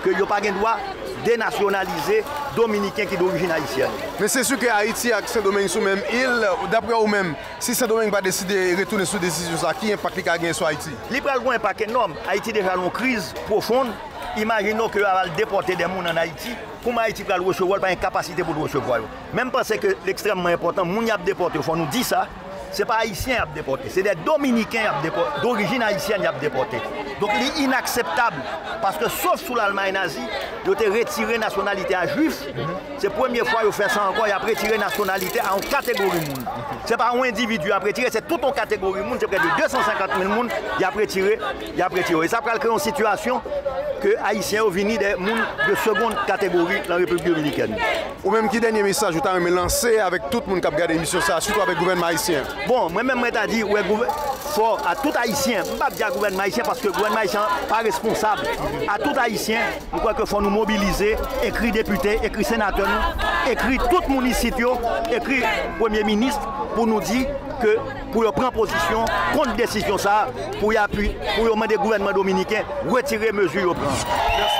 que n'y a pas de droit dénationaliser Dominicains qui sont d'origine haïtienne. Mais c'est sûr que Haïti et Saint-Domingue sont même île, d'après vous-même, si Saint-Domingue va décider de retourner sous décision, ça, qui impact qu'il y a sur Haïti? Il y a un impact énorme. Haïti déjà une crise profonde. Imaginons que va déporter des gens en Haïti. Comment Haïti va le recevoir, pas une capacité pour le recevoir. Même parce que l'extrêmement important, les gens qui déporté, il faut nous dire ça. Ce n'est pas haïtien qui a déporté, c'est des Dominicains d'origine haïtienne qui a déporté. Donc il est inacceptable parce que sauf sous l'Allemagne nazie, ils ont retiré la nationalité à juifs. C'est la première fois qu'ils ont fait ça encore, ils ont retiré la nationalité à une catégorie de monde. Ce n'est pas un individu qui a retiré, c'est toute une catégorie de monde, c'est près de 250 000 personnes qui a retiré. Et ça peut créer une situation que les Haïtiens ont venu des gens de seconde catégorie dans la République dominicaine. Ou même qui dernier message, vous avez lancé avec tout le monde qui a regardé l'émission, surtout avec le gouvernement haïtien? Bon, moi-même, je dis fort à tout Haïtien, je ne vais pas dire gouvernement haïtien parce que le gouvernement haïtien n'est pas responsable. À tout Haïtien, je crois qu'il faut nous mobiliser, écrire députés, écrire sénateurs, écrire tout le monde ici, écrire Premier ministre pour nous dire que pour prendre position contre la décision, ça, pour demander au gouvernement dominicain retirer mesures au plan. Merci.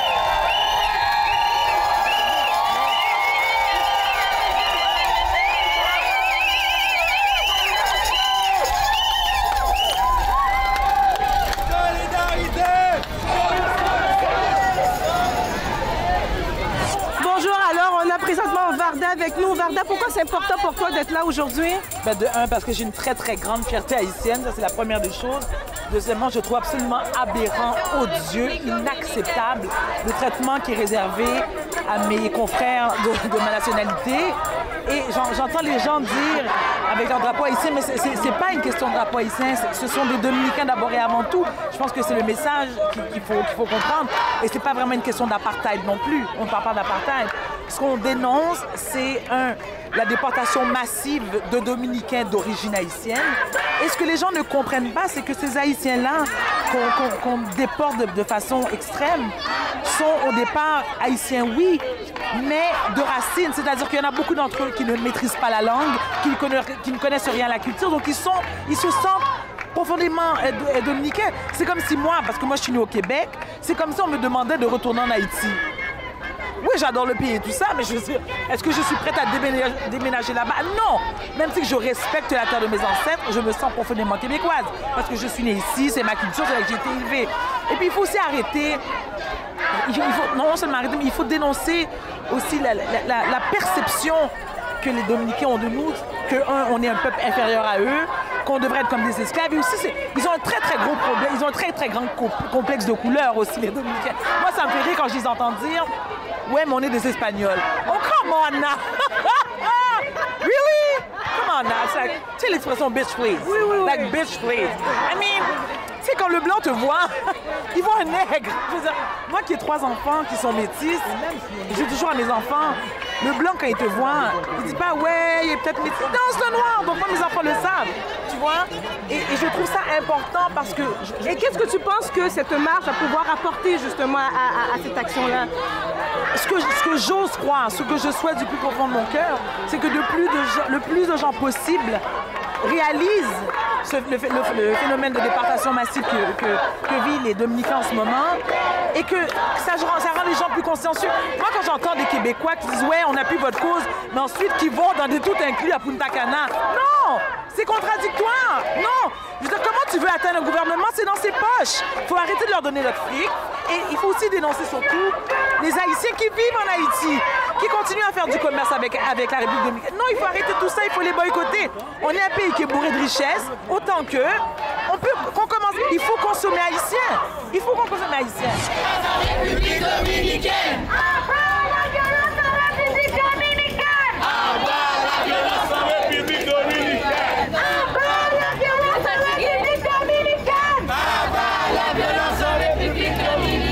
Avec nous. Varda, pourquoi c'est important pour toi d'être là aujourd'hui? De un, parce que j'ai une très très grande fierté haïtienne, ça c'est la première des choses. Deuxièmement, je trouve absolument aberrant, odieux, inacceptable le traitement qui est réservé à mes confrères de ma nationalité. Et j'entends les gens dire, avec leur drapeau haïtien, mais c'est pas une question de drapeau haïtien, ce sont des Dominicains d'abord et avant tout. Je pense que c'est le message qu'il faut comprendre. Et c'est pas vraiment une question d'apartheid non plus. On ne parle pas d'apartheid. Ce qu'on dénonce, c'est la déportation massive de Dominicains d'origine haïtienne. Et ce que les gens ne comprennent pas, c'est que ces Haïtiens-là, qu'on déporte de façon extrême, sont au départ haïtiens, oui, mais de racines. C'est-à-dire qu'il y en a beaucoup d'entre eux qui ne maîtrisent pas la langue, qui ne connaissent rien à la culture, donc ils se sentent profondément dominicains. C'est comme si moi, parce que moi je suis née au Québec, c'est comme si on me demandait de retourner en Haïti. Oui, j'adore le pays et tout ça, mais est-ce que je suis prête à déménager là-bas? Non! Même si je respecte la terre de mes ancêtres, je me sens profondément québécoise. Parce que je suis née ici, c'est ma culture, c'est là que j'ai été élevée. Et puis il faut aussi arrêter, non seulement arrêter, mais il faut dénoncer aussi la perception que les Dominicains ont de nous, qu'on est un peuple inférieur à eux, qu'on devrait être comme des esclaves. Et aussi, ils ont un très, très gros problème, ils ont un très, très grand complexe de couleur aussi, les Dominicains. Moi, ça me fait rire quand je les entends dire « Ouais, mais on est des Espagnols. » Oh, come on now! Really? Come on now. It's like, tu sais l'expression « bitch please ». Oui. Like, bitch please. I mean, tu sais, quand le blanc te voit, il voit un nègre. Je veux dire, moi qui ai 3 enfants qui sont métis, je dis toujours à mes enfants, le blanc, quand il te voit, il dit pas « Ouais, il est peut-être métis. » Non, c'est un noir. Donc moi, mes enfants le savent. Tu vois? Et je trouve ça important parce que... Et qu'est-ce que tu penses que cette marche va pouvoir apporter justement à cette action-là? Ce que j'ose croire, ce que je souhaite du plus profond de mon cœur, c'est que le plus de gens possible réalisent le phénomène de déportation massive que vivent les Dominicains en ce moment et que ça rend les gens plus consciencieux. Moi, quand j'entends des Québécois qui disent « Ouais, on appuie votre cause », mais ensuite qui vont dans des tout inclus à Punta Cana. Non! C'est contradictoire! Non! Je veux dire, comment tu veux atteindre un gouvernement? C'est dans ses poches. Il faut arrêter de leur donner notre fric. Et il faut aussi dénoncer surtout les Haïtiens qui vivent en Haïti, qui continuent à faire du commerce avec la République dominicaine. Non, il faut arrêter tout ça, il faut les boycotter. On est un pays qui est bourré de richesses, autant que qu'on commence. Il faut consommer haïtien. Il faut qu'on consomme haïtien. La République dominicaine. La violence en République dominicaine. La violence en République dominicaine. La violence en République dominicaine. La violence en République dominicaine.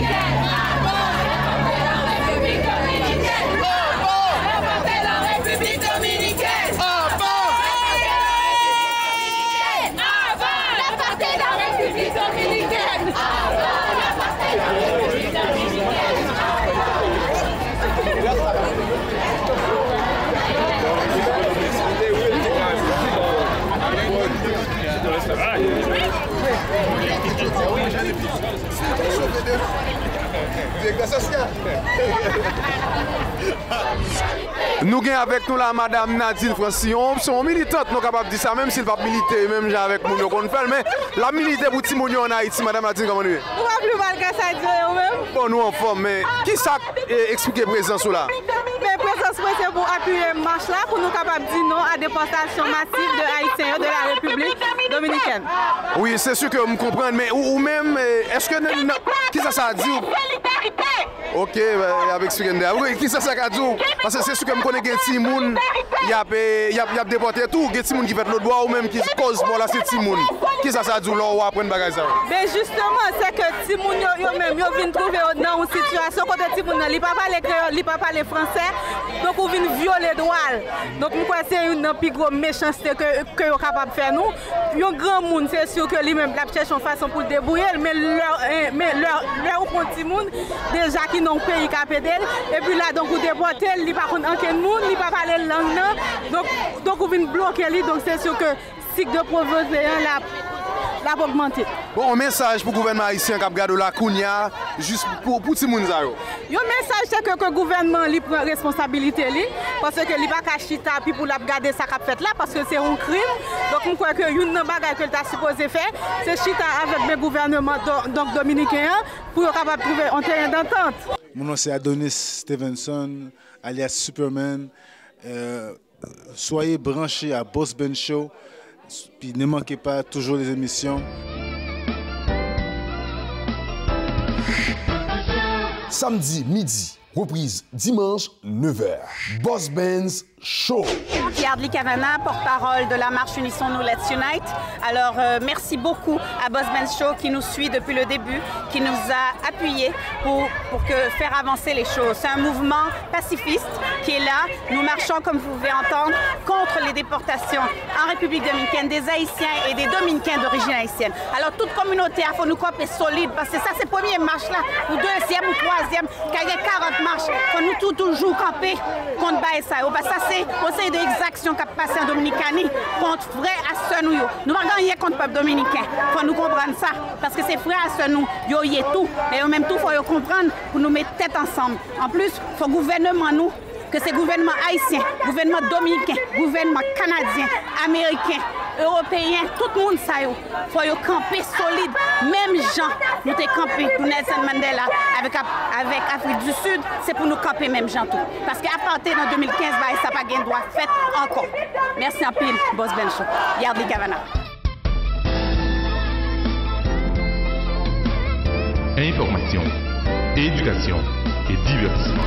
Nous gagnons avec nous la madame Nadine Francillon, son militante, nous sommes capables de dire ça, même s'il ne va pas militer, même j'ai avec nous, qu'on fait, mais la milité pour Timouni en Haïti, madame Nadine, comment nous est? Nous va plus mal que ça, Dieu, même. Bon, nous en forme, mais qui ça explique présence là? Mais présence, c'est pour appuyer la marche là, pour nous capables de dire non à la déportation massive de Haïtiens de la République dominicaine. Oui, c'est sûr que vous me comprenez, mais ou même, est-ce que... Qui ça dit? Ok, avec ce que qui ça a dit? Parce que c'est sûr que je connais des Timoun, il y a déporté tout, des Timoun qui fait l'autre bois ou même qui cause pour la Timoun. Qui ça a dit là ou après une bagage ça? Mais justement, c'est que Timoun eux-mêmes viennent trouver dans une situation quand Timoun ne parle pas les créoles, ne parle pas les français, donc ils viennent violer les droits. Donc nous crois que c'est une plus grosse méchanceté que sont capables de faire nous. Un grand monde, c'est sûr que lui-même la cherche une façon pour débrouiller, mais leur Timoun déjà qui n'ont pays qu'à pédale et puis là donc vous déportez, il n'y a pas aucun monde, il n'y a pas parler langue donc vous venez bloquer lui, donc c'est sûr que cycle de pauvreté la augmenter. Bon, un message pour le gouvernement haïtien qui a gardé la Kounia juste pour tout le monde. Le message c'est que le gouvernement lui prend responsabilité lui, parce que il pas qu'à chita puis pour la garder ça qu'a fait là parce que c'est un crime. Donc on croit que une bagage que tu supposé faire, c'est chita avec le gouvernement donc dominicain pour capable trouver un terrain d'entente. Mon nom c'est Adonis Stevenson alias Superman. Soyez branchés à Boss Ben Show. Puis ne manquez pas toujours les émissions. Samedi midi, Reprise dimanche 9h. Boss Benz Show. Yardley Cavana, porte-parole de la marche Unissons-nous Let's Unite. Alors, merci beaucoup à Boss Benz Show qui nous suit depuis le début, qui nous a appuyés pour faire avancer les choses. C'est un mouvement pacifiste qui est là. Nous marchons, comme vous pouvez entendre, contre les déportations en République dominicaine des Haïtiens et des Dominicains d'origine haïtienne. Alors, toute communauté, il faut nous camper solide parce que ça, c'est la première marche là, ou deuxième ou troisième, quand il y a 40 marches, il faut nous toujours camper contre ça. Parce que ça, c'est conseil d'exaction qui a passé en Dominicanie contre frères à sœurs nous. Nous ne gagner contre le peuple dominicain. Il faut nous comprendre ça. Parce que c'est frères à sœurs nous, y a tout. Mais en même temps, il faut comprendre pour nous mettre tête ensemble. En plus, il faut le gouvernement nous, que c'est gouvernement haïtien, gouvernement dominicain, gouvernement canadien, américain, européen, tout le monde ça. Il faut camper solide. Même gens, nous sommes campés pour Nelson Mandela avec Afrique du Sud, c'est pour nous camper même gens tout. Parce qu'à partir de 2015, ça n'a pas de droit fait encore. Merci en pile, Boss Benz Show. Yardley Cavana. Information, éducation et divertissement.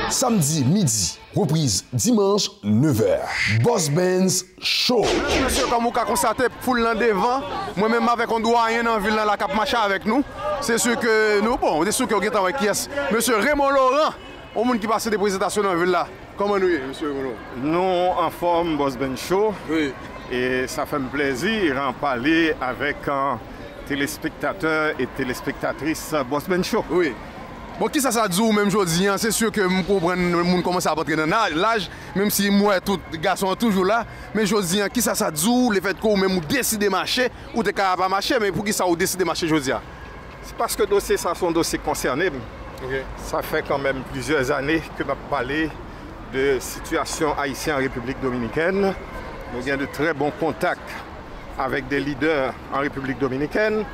Samedi midi, reprise dimanche 9h. Boss Benz Show. Monsieur, comme vous avez constaté, foule là devant, moi-même avec un doyen dans la ville, la cap machin avec nous. C'est sûr que nous, bon, c'est sûr que vous êtes avec qui est Monsieur Raymond Laurent, au monde qui passe des présentations dans la ville là. Comment nous y est, monsieur Raymond? Nous en forme Boss Benz Show. Oui. Et ça fait plaisir d'en parler avec un téléspectateur et téléspectatrice Boss Benz Show. Oui. Bon, qui ça dit ou même aujourd'hui, c'est sûr que je comprends que le monde commence à rentrer dans l'âge, même si moi, tout les garçons sont toujours là. Mais aujourd'hui, qui ça dit ou le fait que vous même décidez de marcher ou de ne pas marcher, mais pour qui ça vous décidez de marcher aujourd'hui? C'est parce que dossier, ça sont dossiers concernés. Okay. Ça fait quand même plusieurs années que nous parlons de situation haïtienne en République dominicaine. Nous avons de très bons contacts avec des leaders en République dominicaine.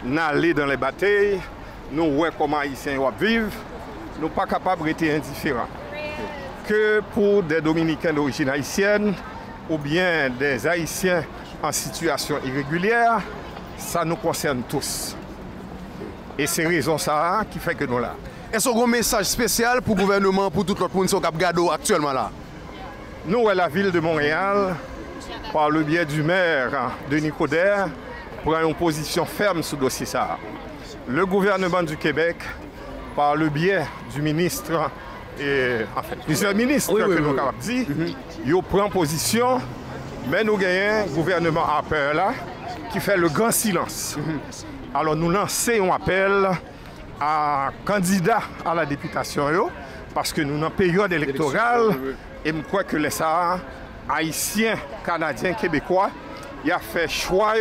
Nous allons dans les batailles. Nous voyons comment les Haïtiens vivent, nous ne sommes pas capables d'être indifférents. Que pour des Dominicains d'origine haïtienne ou bien des Haïtiens en situation irrégulière, ça nous concerne tous. Et c'est raison ça qui fait que nous là. Est-ce qu'il y a un message spécial pour le gouvernement, pour tout le monde qui est actuellement là? Nous, à la ville de Montréal, par le biais du maire Denis Coderre, prenons une position ferme sur le dossier ça. Le gouvernement du Québec, par le biais du ministre, et enfin plusieurs ministres que nous avons dit, ils prennent position, mais nous avons un gouvernement à peur là qui fait le grand silence. Alors nous lançons un appel à candidats à la députation, parce que nous sommes en période électorale, et je crois que les Sahara, Haïtiens, Canadiens, Québécois, ils ont fait choix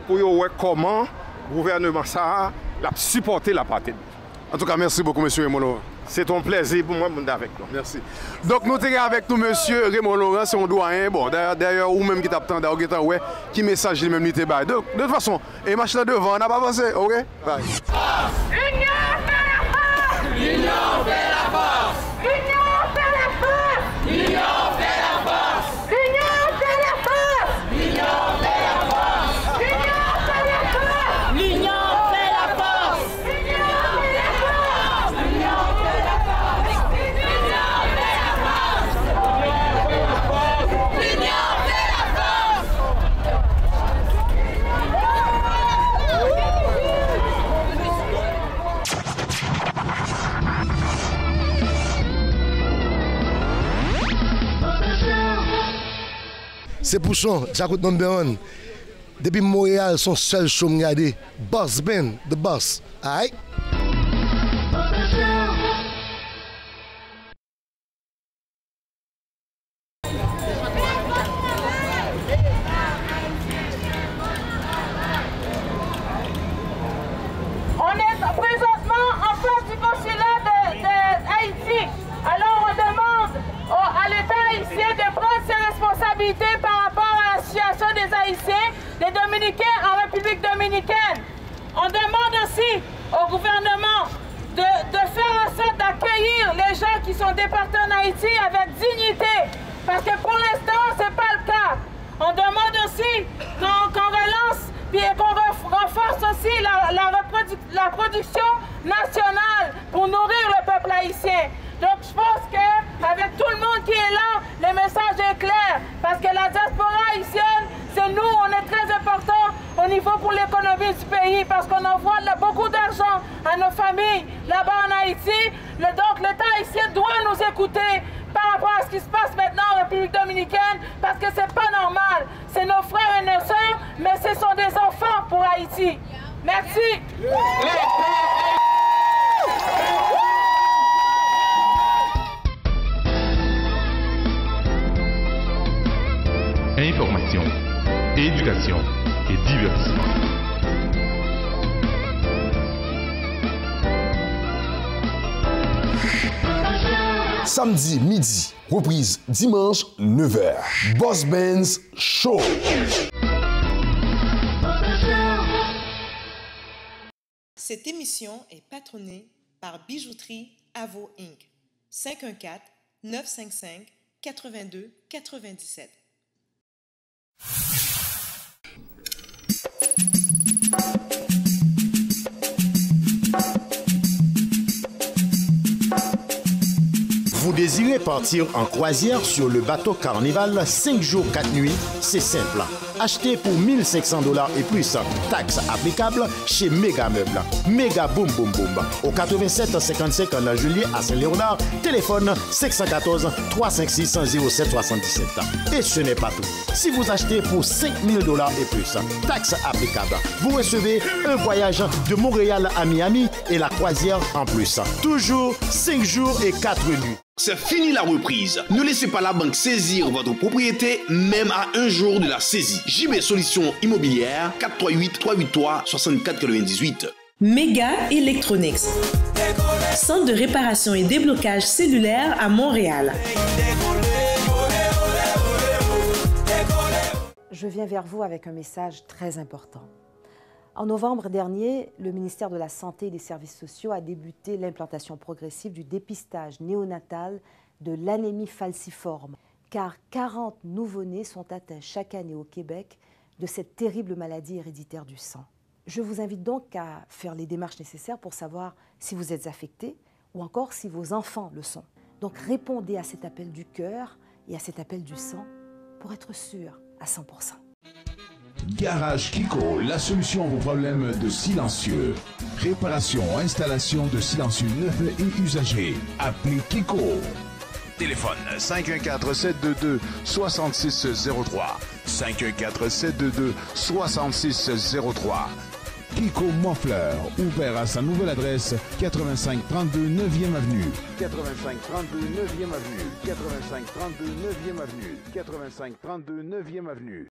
pour voir comment le gouvernement Sahara a supporté la partie. En tout cas, merci beaucoup, monsieur Raymond Laurent. C'est un plaisir pour moi d'être avec toi. Merci. Donc, nous sommes avec nous, monsieur Raymond Laurent, c'est un doyen. Bon, d'ailleurs, ou même qui t'attend, qui message lui-même n'était pas. De toute façon, et marche là devant, on n'a pas avancé, ok? Bye. L'union fait la force! L'union fait la force! L'union fait la force! L'union fait la force! L'union fait la force! L'union fait la force! L'union fait la force! L'union fait la force! L'union fait la force! L'union fait la force! L'union fait la force! L'union fait la force! C'est pour ça, Jacout number one. Depuis Montréal, son seul show me regarder. Boss Ben, the boss. Alright? On est présentement en face du consulat d'Haïti. Alors on demande à l'État haïtien de prendre ses responsabilités par rapport à la situation des Haïtiens, des Dominicains en République dominicaine. On demande aussi au gouvernement de faire en sorte d'accueillir les gens qui sont déportés en Haïti avec dignité. Parce que pour l'instant, ce n'est pas le cas. On demande aussi qu'on relance puis qu'on renforce aussi la production nationale pour nourrir le peuple haïtien. Donc je pense qu'avec tout le monde qui est là, le message est clair. Parce que la diaspora haïtienne, c'est nous, on est très important au niveau pour l'économie du pays. Parce qu'on envoie beaucoup d'argent à nos familles là-bas en Haïti. Donc l'État haïtien doit nous écouter par rapport à ce qui se passe maintenant en République dominicaine. Parce que c'est pas normal. C'est nos frères et nos sœurs, mais ce sont des enfants pour Haïti. Merci. Information, éducation et divertissement. Samedi midi, reprise dimanche 9h. Boss Benz Show. Cette émission est patronnée par Bijouterie Avo Inc. 514-955-82-97. Vous désirez partir en croisière sur le bateau Carnival 5 jours 4 nuits? C'est simple. Achetez pour 1500 $ et plus, taxes applicables chez Méga Meubles. Méga Boom Boom Boom. Au 87 55 en Juillet à Saint-Léonard, téléphone 514 356 0777. Et ce n'est pas tout. Si vous achetez pour 5000 $ et plus, taxes applicables, vous recevez un voyage de Montréal à Miami et la croisière en plus. Toujours 5 jours et 4 nuits. C'est fini la reprise. Ne laissez pas la banque saisir votre propriété, même à un jour de la saisie. JB Solutions Immobilières, 438-383-6498. Méga Electronics. Centre de réparation et déblocage cellulaire à Montréal. Je viens vers vous avec un message très important. En novembre dernier, le ministère de la Santé et des Services sociaux a débuté l'implantation progressive du dépistage néonatal de l'anémie falciforme, car 40 nouveau-nés sont atteints chaque année au Québec de cette terrible maladie héréditaire du sang. Je vous invite donc à faire les démarches nécessaires pour savoir si vous êtes affecté ou encore si vos enfants le sont. Donc répondez à cet appel du cœur et à cet appel du sang pour être sûr à 100%. Garage Kiko, la solution à vos problèmes de silencieux. Réparation, installation de silencieux neufs et usagés. Appelez Kiko. Téléphone 514-722-6603. 514-722-6603. Kiko Montfleur, ouvert à sa nouvelle adresse 8532 9e Avenue. 8532 9e Avenue. 8532 9e Avenue. 8532 9e Avenue.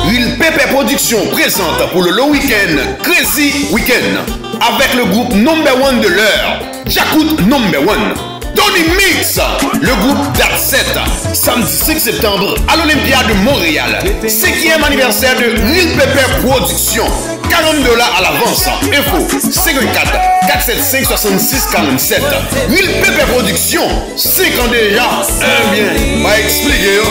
Huile Pépé Production présente pour le long week-end Crazy Weekend avec le groupe #1 de l'heure, Jakut #1. Tony Mix, le groupe d'At7, samedi 5 septembre à l'Olympia de Montréal. 5e anniversaire de Huile Pépé Production. 40 $ à l'avance. Info 54 475 66 47. Huile Pépé Production, 5 ans déjà. Bien, va expliquer.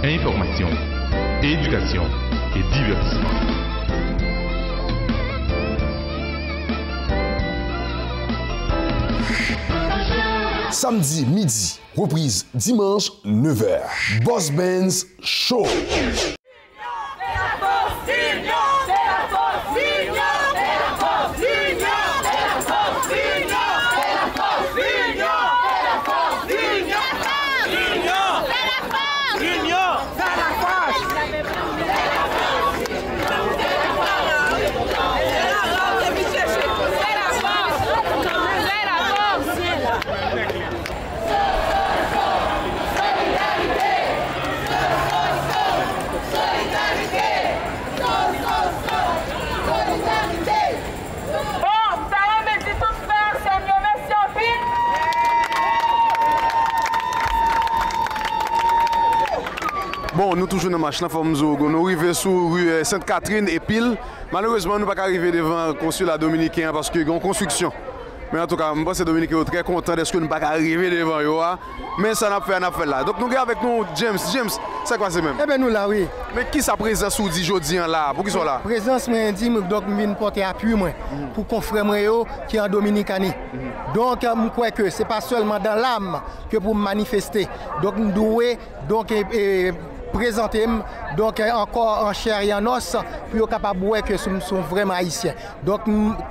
Information, éducation et divertissement. Samedi midi, reprise dimanche 9h. Boss Benz Show. Bon, nous toujours dans la marche, nous arrivons sur rue Sainte-Catherine et Pile. Malheureusement, nous ne pouvons pas arriver devant le consulat dominicain parce qu'il y a une construction. Mais en tout cas, je pense que Dominique est très content de ce que nous ne pouvons pas arriver devant eux. Mais ça n'a pas fait là. Donc nous avons avec nous James. James, c'est quoi c'est même? Eh bien nous là, oui. Mais qui sa présence ou dit aujourd'hui là? Pour qui sont là? Présence, moi, dit, donc je viens porter appui moi, pour confrère moi qui est en Dominicanie. Donc je crois que ce n'est pas seulement dans l'âme que pour manifester. Donc nous devons donc présenter donc encore en chair et en os pour être capable de voir que nous sommes vraiment haïtiens. Donc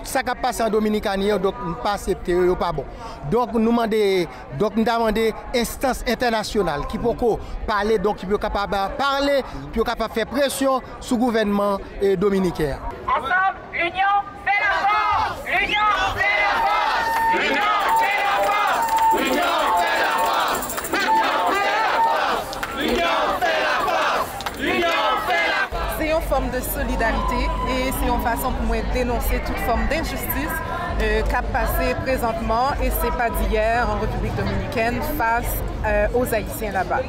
ça qui passe en Dominicanie, donc nous ne pas accepter, pas bon. Donc nous demandons instances internationales qui peuvent parler, donc qui peuvent capable parler, qui peuvent capable faire pression sur le gouvernement dominicain. Ensemble, l'union fait la force. L'union fait la force. L'union fait la force. L'union fait la force. L'union fait la force. L'union fait la force. C'est une forme de solidarité et c'est une façon pour moi de dénoncer toute forme d'injustice qu'a passé présentement et c'est pas d'hier en République dominicaine face aux Haïtiens là-bas.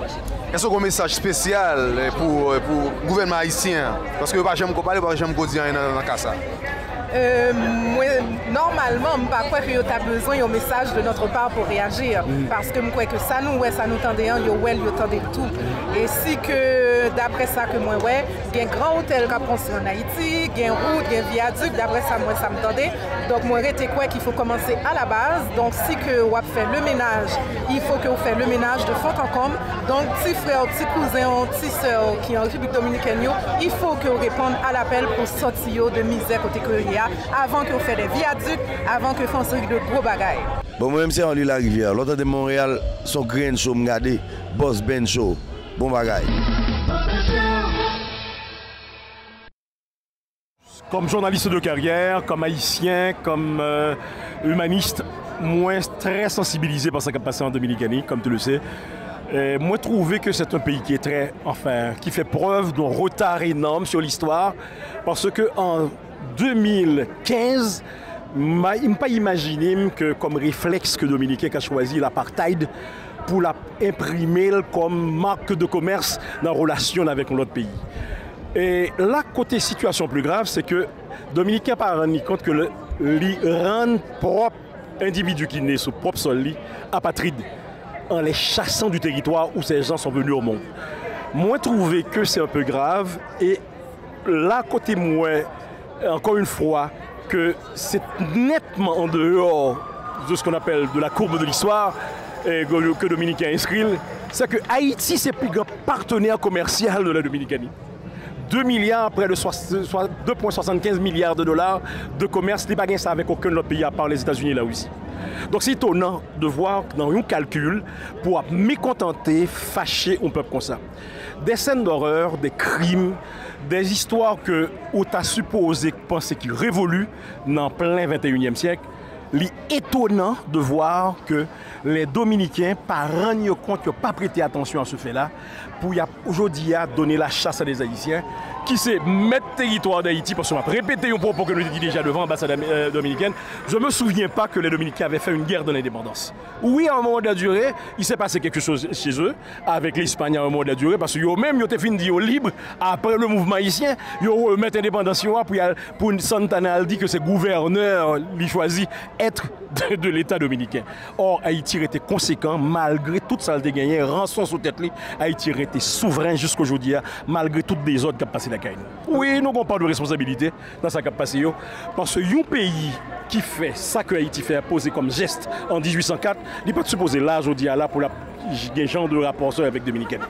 Est-ce qu'on a un message spécial pour le gouvernement haïtien? Parce que je ne peux pas parler, je ne peux pas dire dans le cas ça. Normalement, je ne crois pas qu'il y a besoin d'un message de notre part pour réagir. Parce que je crois que ça nous tendait, nous tendait tout. Et si que, d'après ça que moi, il y a un grand hôtel qui a construit en Haïti, il y a une route, il y a un viaduc, d'après ça, moi, ça me tendait. Donc, moi, je crois qu'il faut commencer à la base. Donc, si que vous faites le ménage, il faut que vous fassiez le ménage de fond en comble. Donc, petit frère, petit cousin, petit soeur qui est en République dominicaine, il faut que vous répondiez à l'appel pour sortir de misère côté Korea. Avant que vous fassiez des viaducs, avant que vous fassiez de gros bagailles. Bon, moi-même, c'est en l'île la rivière. L'autre de Montréal, son grain show, regardez, Boss Ben Show. Bon bagaille. Comme journaliste de carrière, comme haïtien, comme humaniste, moi, très sensibilisé par ce qui a passé en Dominicanie, comme tu le sais. Moi, trouvé que c'est un pays qui est qui fait preuve d'un retard énorme sur l'histoire, parce que en 2015, je ne peux pas imaginer que comme réflexe que Dominicain a choisi l'apartheid pour l'imprimer comme marque de commerce dans la relation avec l'autre pays. Et là, côté situation plus grave, c'est que Dominicain n'a pas rendu compte que l'Iran propre individu qui naît sur le propre sol, apatride, en les chassant du territoire où ces gens sont venus au monde. Moi, trouvé que c'est un peu grave. Et là, côté moi, encore une fois, que c'est nettement en dehors de ce qu'on appelle de la courbe de l'histoire que Dominicain inscrit, c'est que Haïti, c'est le plus grand partenaire commercial de la Dominicanie. 2 milliards, près de 2,75 milliards de dollars de commerce, ce n'est pas ça avec aucun autre pays à part les États-Unis et la Russie. Donc c'est étonnant de voir dans un calcul pour mécontenter, fâcher un peuple comme ça. Des scènes d'horreur, des crimes, des histoires que on t'a supposé penser qu'ils révoluent dans plein 21e siècle. C'est étonnant de voir que les Dominicains, par rendre compte, n'ont pas prêté attention à ce fait-là, pour aujourd'hui donner la chasse à des Haïtiens, qui c'est mettre territoire d'Haïti, parce qu'on va répéter un propos que nous dit déjà devant l'ambassade dominicaine. Je ne me souviens pas que les Dominicains avaient fait une guerre de l'indépendance. Oui, à un moment de la durée, il s'est passé quelque chose chez eux, avec l'Espagne à un moment de la durée, parce qu'ils ont même été finis libre après le mouvement haïtien, ils ont mis l'indépendance pour une Santana dit que c'est gouverneur, il choisit être de l'État dominicain. Or, Haïti était conséquent, malgré toute ça de gagné, rançon sous tête, Haïti était souverain jusqu'aujourd'hui, malgré toutes les autres qui ont passé la caille. Oui, nous n'avons pas de responsabilité dans ce qui a passé, parce que un pays qui fait ça que Haïti fait poser comme geste en 1804, il n'est pas supposé là aujourd'hui là pour des gens de rapport avec Dominicains.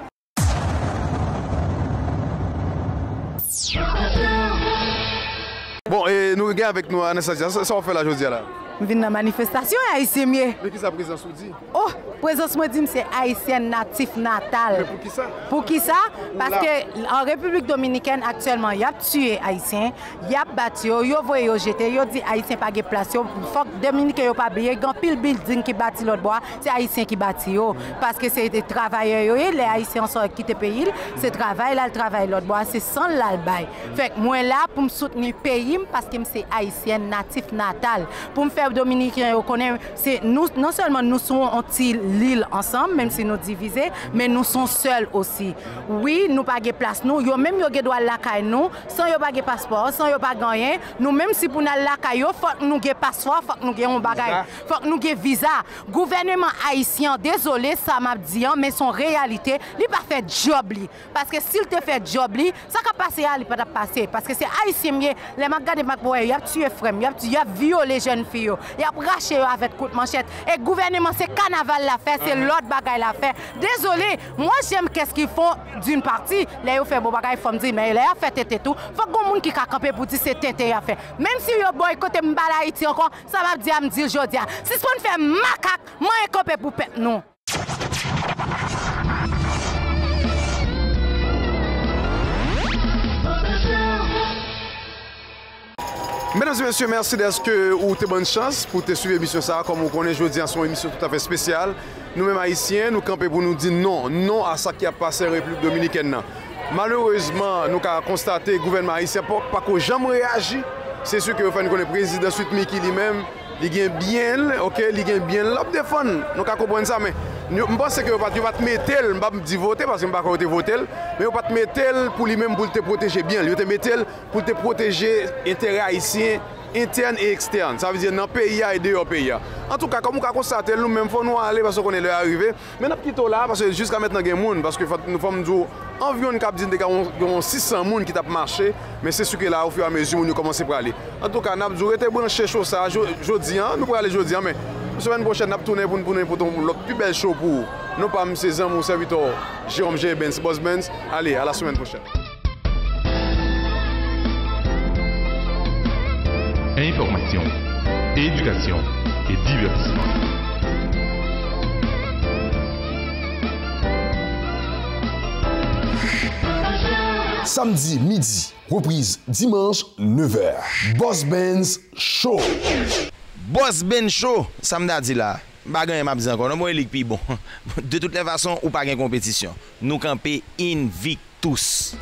Bon, et nous regardons avec nous, Anastasia, ça on fait là aujourd'hui là. Je viens dans la manifestation haïtien. Mais qui ça présence ou dit? Oh, présence moi dit c'est haïtien natif natal. Mais pour qui ça? Pour qui ça? Parce que en République dominicaine actuellement, il y a tué haïtien, il y a battu, il y a voyé jeté, il y a dit haïtien pas de place. Il faut que Dominicain yo pas oublier, grand pile building qui bâti l'autre bois, c'est haïtien qui bâti yo parce que c'est des travailleurs les haïtiens sont quitté pays, c'est travail là, le travail l'autre bois, c'est sans l'albaï. Fait que moi là pour me soutenir pays parce que c'est haïtien natif natal, pour me faire dominicains connaissent, nous, non seulement nous sommes l'île ensemble, même si nous divisés, mais nous sommes seuls aussi. Oui, nous pas de place, nous, même yo doit la caille nous, sans yo pas de passeport, sans yo pas gagner, nous même si pour nous la caille, faut que nous ayons passeport, faut que nous ayons un bagage, faut que nous ayons visa. Gouvernement haïtien, désolé, ça m'a dit, mais son réalité, il pas fait job li. Parce que s'il te fait job li, ça va passer à il pas passer parce que c'est haïtien, les magasins il a tué frère, il a violé jeunes filles, il a raché avec coup de manchette. Et gouvernement c'est carnaval l'a fait, c'est l'autre bagaille l'a fait. Désolé, moi j'aime qu'est-ce qu'ils font d'une partie, les fait bon bagaille faut me dire mais il a fait tête tout. Faut que monde qui a campé pour dire c'est tête a fait. Même si yo boycotté m'bala Haïti encore, ça va dire me dire jodi. Si on fait macaque, moi campé pour pète non. Mesdames et messieurs, merci d'être vous avez bonne chance pour te suivre l'émission ça. Comme vous connaissez, aujourd'hui, c'est une émission tout à fait spéciale. Nous-mêmes haïtiens, nous campons pour nous dire non à ça qui a passé en République dominicaine. Malheureusement, nous avons constaté que le gouvernement haïtien n'a pas jamais réagi. C'est sûr que vous faites le président Suite Miki lui-même, il gagne bien, ok, il gagne bien l'op défendre. Nous comprenons ça, mais je pense que vous ne pas mettre tel, je ne vais pas dire voter parce que je ne vais pas voter, mais vous ne pas mettre tel pour lui-même pour te protéger bien. Vous te mettre tel pour te protéger intérêts haïtiens interne et externe. Ça veut dire dans le pays et dehors du pays. En tout cas, comme vous constatez, nous-mêmes, il faut nous aller parce qu'on est arrivé. Mais nous sommes là parce que jusqu'à maintenant, il y a des gens, parce que nous sommes environ 600 personnes qui ont marché, mais c'est ce que là, au fur et à mesure, nous commençons à aller. En tout cas, nous avons été branchés sur ça aujourd'hui, nous pourrons aller aujourd'hui, mais la semaine prochaine, nous allons tourner pour l'autre plus belle show pour nous, pas ces hommes, mon serviteur Jérôme G. Benz, Boss Benz. Allez, à la semaine prochaine. Information, éducation et divertissement. Samedi midi, reprise dimanche 9h. Boss Benz Show. Boss Benz Show, ça me dit là. Bagan m'a dit encore, non moi ligue bon. De toutes les façons, ou pas gain compétition. Nous camper Invictus.